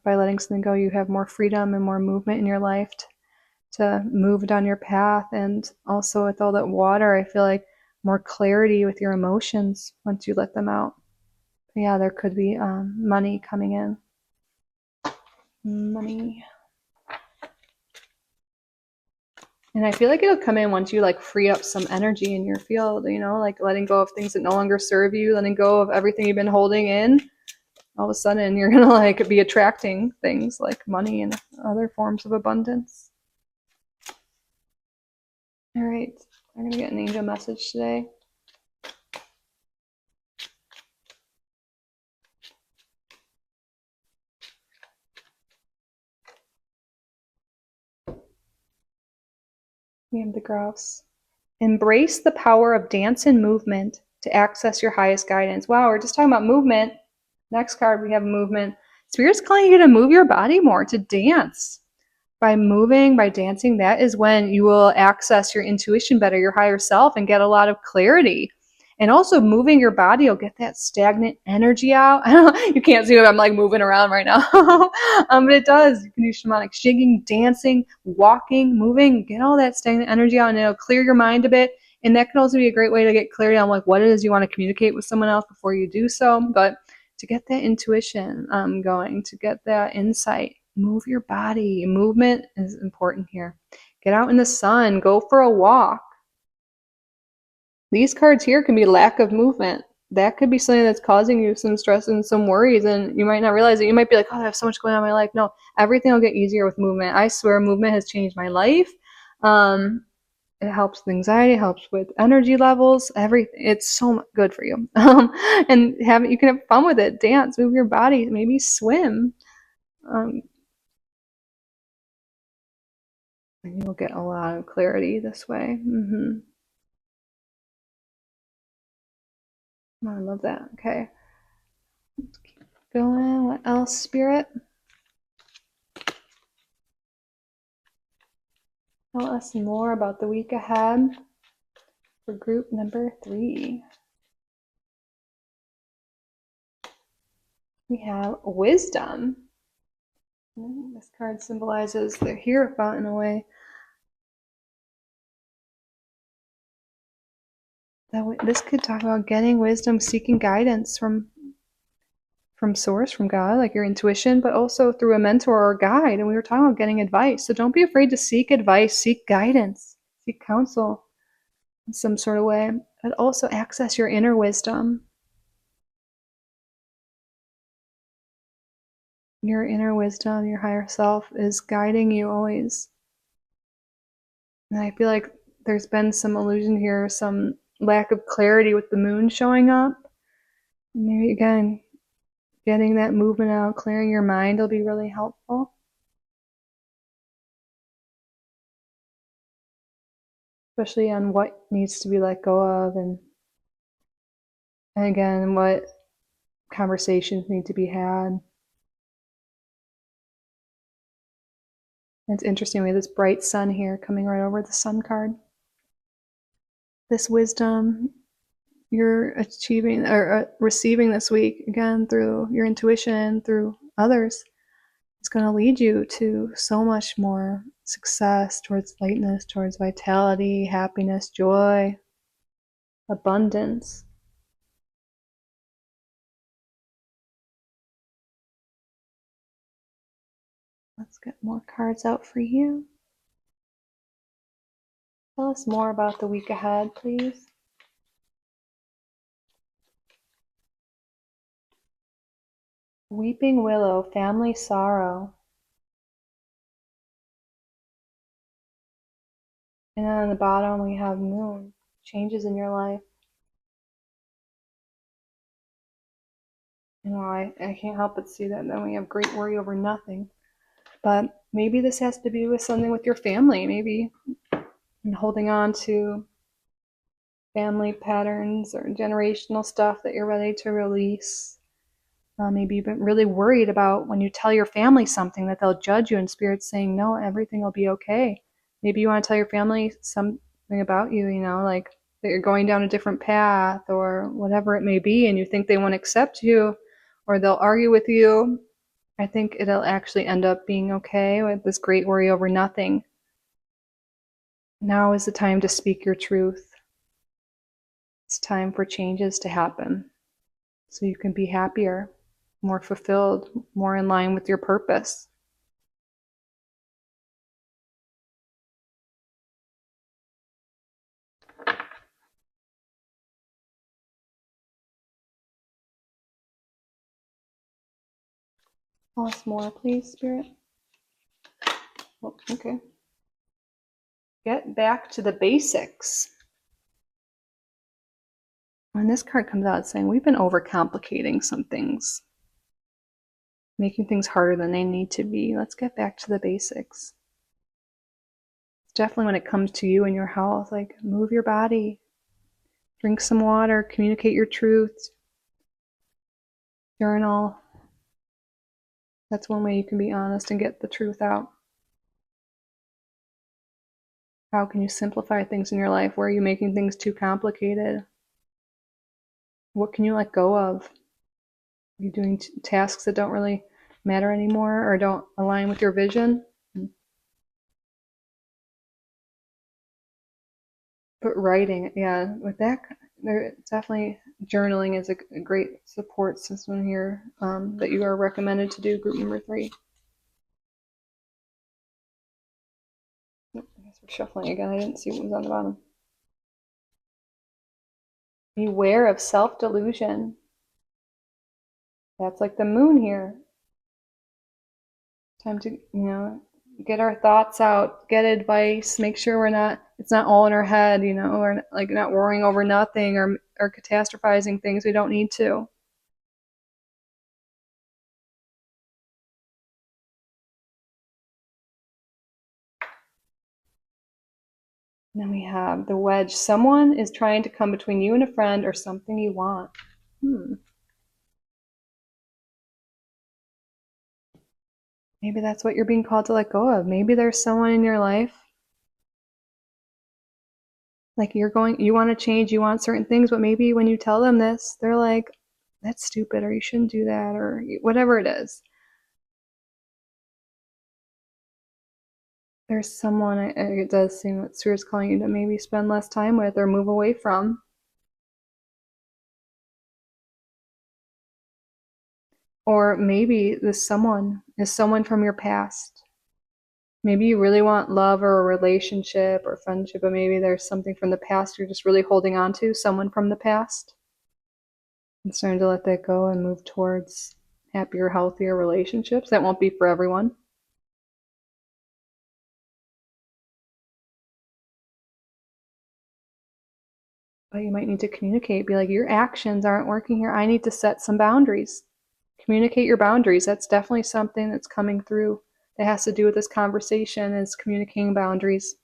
Speaker 1: by letting something go, you have more freedom and more movement in your life to move down your path. And also with all that water, I feel like more clarity with your emotions once you let them out. But yeah, there could be money coming in. Money. And I feel like it'll come in once you free up some energy in your field, like letting go of things that no longer serve you, letting go of everything you've been holding in. All of a sudden you're going to be attracting things like money and other forms of abundance. All right, I'm going to get an angel message today. We have the grouse. Embrace the power of dance and movement to access your highest guidance. Wow, we're just talking about movement. Next card, we have movement. Spirit's calling you to move your body more, to dance. By moving, by dancing, that is when you will access your intuition better, your higher self, and get a lot of clarity. And also moving your body, you'll get that stagnant energy out. You can't see it, I'm like moving around right now. But it does. You can do shamanic shaking, dancing, walking, moving, get all that stagnant energy out, and it'll clear your mind a bit. And that can also be a great way to get clarity on like what it is you want to communicate with someone else before you do so. But to get that intuition going, to get that insight, move your body. Movement is important here. Get out in the sun, go for a walk. These cards here can be lack of movement. That could be something that's causing you some stress and some worries, and you might not realize it. You might be like, oh, I have so much going on in my life. No, everything will get easier with movement. I swear movement has changed my life. It helps with anxiety, helps with energy levels, everything. It's so good for you. And you can have fun with it. Dance, move your body, maybe swim. And you'll get a lot of clarity this way. Oh, I love that. Okay. Let's keep going. What else, Spirit? Tell us more about the week ahead for group number 3. We have wisdom. This card symbolizes the Hierophant in a way. This could talk about getting wisdom, seeking guidance from source, from God, like your intuition, but also through a mentor or a guide. And we were talking about getting advice. So don't be afraid to seek advice, seek guidance, seek counsel in some sort of way. But also access your inner wisdom. Your inner wisdom, your higher self is guiding you always. And I feel like there's been some illusion here, some lack of clarity with the moon showing up. Maybe again, getting that movement out, clearing your mind will be really helpful. Especially on what needs to be let go of, and again, what conversations need to be had. It's interesting, we have this bright sun here coming right over the sun card. This wisdom you're achieving or receiving this week, again, through your intuition, through others, is going to lead you to so much more success, towards lightness, towards vitality, happiness, joy, abundance. Let's get more cards out for you. Tell us more about the week ahead, please. Weeping Willow, family sorrow. And then on the bottom we have Moon, changes in your life. You know, I can't help but see that. Then we have great worry over nothing. But maybe this has to do with something with your family, maybe holding on to family patterns or generational stuff that you're ready to release. Maybe you've been really worried about when you tell your family something that they'll judge you, and Spirit's saying, no, everything will be okay. Maybe you want to tell your family something about you, like that you're going down a different path or whatever it may be, and you think they won't accept you or they'll argue with you. I think it'll actually end up being okay with this great worry over nothing. Now is the time to speak your truth. It's time for changes to happen so you can be happier, more fulfilled, more in line with your purpose. Tell us more, please, Spirit. Oh, okay. Get back to the basics. When this card comes out, it's saying we've been overcomplicating some things, making things harder than they need to be. Let's get back to the basics. definitely when it comes to you and your health, like move your body, drink some water, communicate your truths, journal. That's one way you can be honest and get the truth out. How can you simplify things in your life? Where are you making things too complicated? What can you let go of? Are you doing tasks that don't really matter anymore or don't align with your vision? But writing, yeah, with that, there definitely journaling is a great support system here that you are recommended to do. Group number 3. I guess we're shuffling again. I didn't see what was on the bottom. Beware of self-delusion. That's like the moon here. Time to, get our thoughts out, get advice, make sure it's not all in our head, or like not worrying over nothing or catastrophizing things we don't need to. And then we have the wedge. Someone is trying to come between you and a friend or something you want. Maybe that's what you're being called to let go of. Maybe there's someone in your life, like you want to change, you want certain things, but maybe when you tell them this, they're like, that's stupid, or you shouldn't do that, or whatever it is. There's someone, it does seem that Spirit's calling you to maybe spend less time with or move away from. Or maybe this someone is someone from your past. Maybe you really want love or a relationship or friendship, but maybe there's something from the past you're just really holding on to, someone from the past. And starting to let that go and move towards happier, healthier relationships. That won't be for everyone. But you might need to communicate. Be like, your actions aren't working here. I need to set some boundaries. Communicate your boundaries. That's definitely something that's coming through that has to do with this conversation, is communicating boundaries.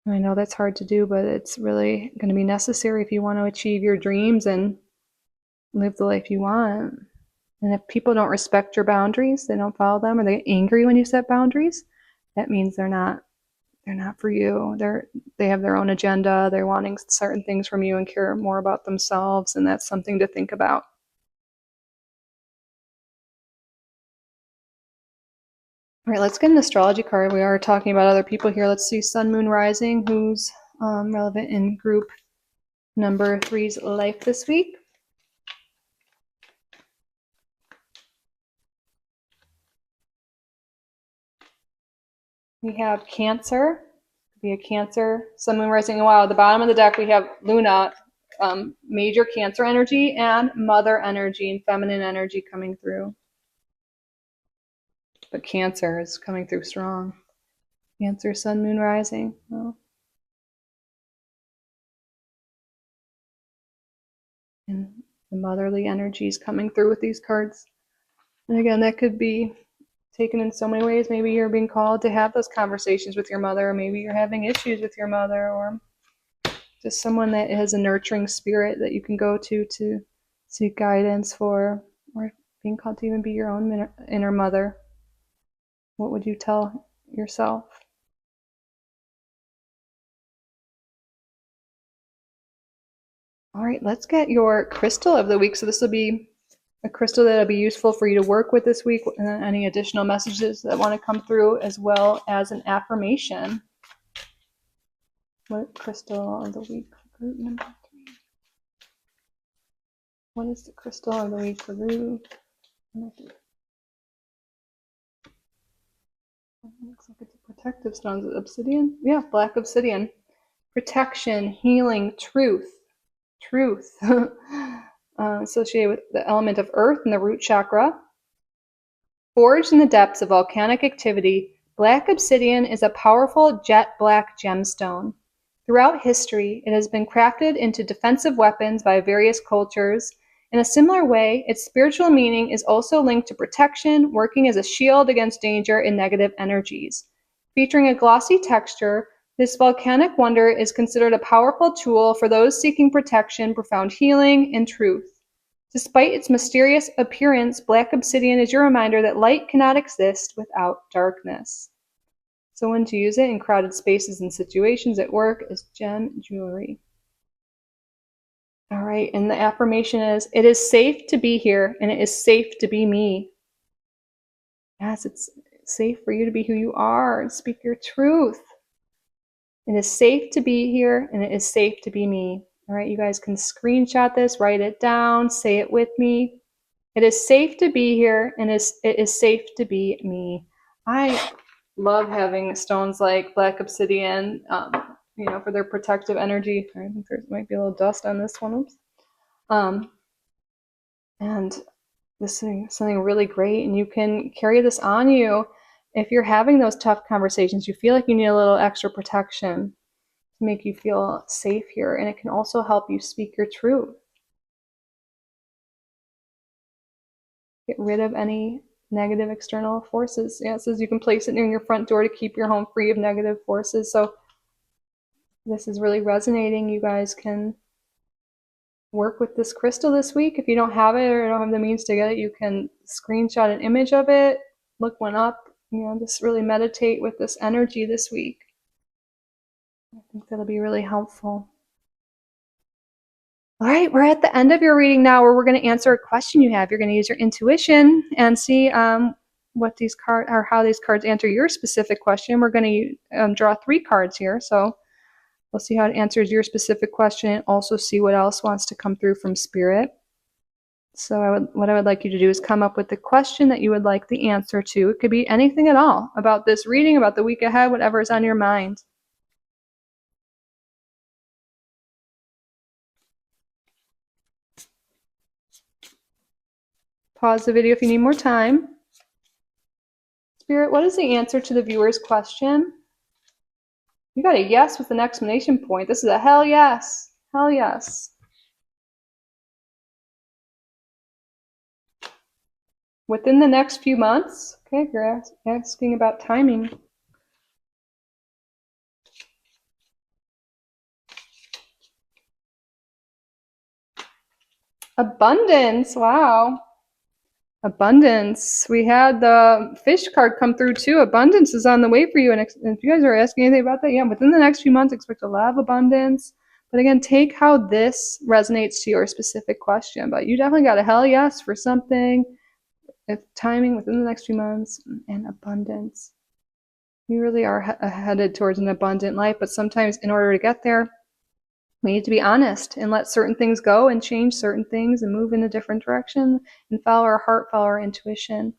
Speaker 1: I know that's hard to do, but it's really going to be necessary if you want to achieve your dreams and live the life you want. And if people don't respect your boundaries, they don't follow them, or they get angry when you set boundaries, that means they're not for you. They have their own agenda. They're wanting certain things from you and care more about themselves, and that's something to think about. All right, let's get an astrology card. We are talking about other people here. Let's see Sun, Moon, Rising, who's relevant in group number 3's life this week. We have Cancer. Be a Cancer, Sun, Moon, Rising. Wow, at the bottom of the deck we have Luna, major Cancer energy, and Mother energy and feminine energy coming through. But Cancer is coming through strong. Cancer, Sun, Moon, Rising. Well, and the motherly energy is coming through with these cards. And again, that could be taken in so many ways. Maybe you're being called to have those conversations with your mother, or maybe you're having issues with your mother, or just someone that has a nurturing spirit that you can go to seek guidance for, or being called to even be your own inner mother. What would you tell yourself? All right, let's get your crystal of the week. So this will be a crystal that'll be useful for you to work with this week, and any additional messages that want to come through, as well as an affirmation. What crystal of the week for group number 3? What is the crystal of the week for group number 3? Looks like it's a protective stone. Is it obsidian? Yeah, black obsidian. Protection, healing, truth. Associated with the element of earth and the root chakra. Forged in the depths of volcanic activity, black obsidian is a powerful jet black gemstone. Throughout history, it has been crafted into defensive weapons by various cultures, In a similar way, its spiritual meaning is also linked to protection, working as a shield against danger and negative energies. Featuring a glossy texture, this volcanic wonder is considered a powerful tool for those seeking protection, profound healing, and truth. Despite its mysterious appearance, black obsidian is your reminder that light cannot exist without darkness. So when to use it in crowded spaces and situations at work is gem jewelry. All right, and the affirmation is, it is safe to be here and it is safe to be me. Yes, it's safe for you to be who you are and speak your truth. It is safe to be here and it is safe to be me. All right, you guys can screenshot this, write it down, say it with me. It is safe to be here and it is safe to be me. I love having stones like black obsidian, for their protective energy. I think there might be a little dust on this one. Oops. And this is something really great, and you can carry this on you if you're having those tough conversations. You feel like you need a little extra protection to make you feel safe here, and it can also help you speak your truth. Get rid of any negative external forces. Yeah, it says you can place it near your front door to keep your home free of negative forces. So this is really resonating. You guys can work with this crystal this week. If you don't have it or don't have the means to get it, you can screenshot an image of it, look one up, just really meditate with this energy this week. I think that'll be really helpful. All right, we're at the end of your reading now, where we're going to answer a question you have. You're going to use your intuition and see what these cards or how these cards answer your specific question. We're going to draw 3 cards here, so we'll see how it answers your specific question and also see what else wants to come through from Spirit. So what I would like you to do is come up with the question that you would like the answer to. It could be anything at all about this reading, about the week ahead, whatever is on your mind. Pause the video if you need more time. Spirit, what is the answer to the viewer's question? You got a yes with an exclamation point. This is a hell yes. Hell yes. Within the next few months? Okay, you're asking about timing. Abundance, wow. Abundance. We had the fish card come through too. Abundance is on the way for you. And if you guys are asking anything about that, yeah, within the next few months, expect a lot of abundance. But again, take how this resonates to your specific question. But you definitely got a hell yes for something. If timing within the next few months and abundance. You really are headed towards an abundant life. But sometimes in order to get there, we need to be honest and let certain things go and change certain things and move in a different direction and follow our heart, follow our intuition.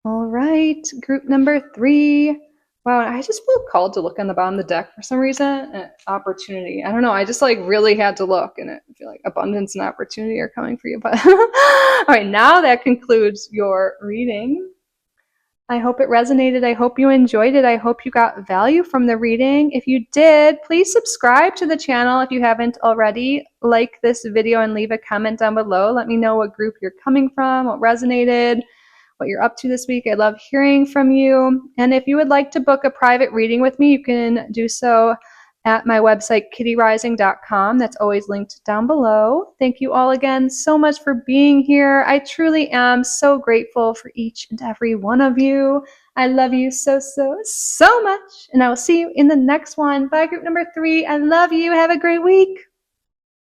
Speaker 1: All right, group number 3. Wow, I just feel called to look on the bottom of the deck for some reason. Opportunity. I don't know. I just really had to look, and I feel like abundance and opportunity are coming for you. But all right, now that concludes your reading. I hope it resonated. I hope you enjoyed it. I hope you got value from the reading. If you did, please subscribe to the channel if you haven't already. Like this video and leave a comment down below. Let me know what group you're coming from, what resonated, what you're up to this week. I love hearing from you. And if you would like to book a private reading with me, you can do so at my website, kittyrising.com. That's always linked down below. Thank you all again so much for being here. I truly am so grateful for each and every one of you. I love you so, so, so much. And I will see you in the next one. Bye, group number 3. I love you. Have a great week.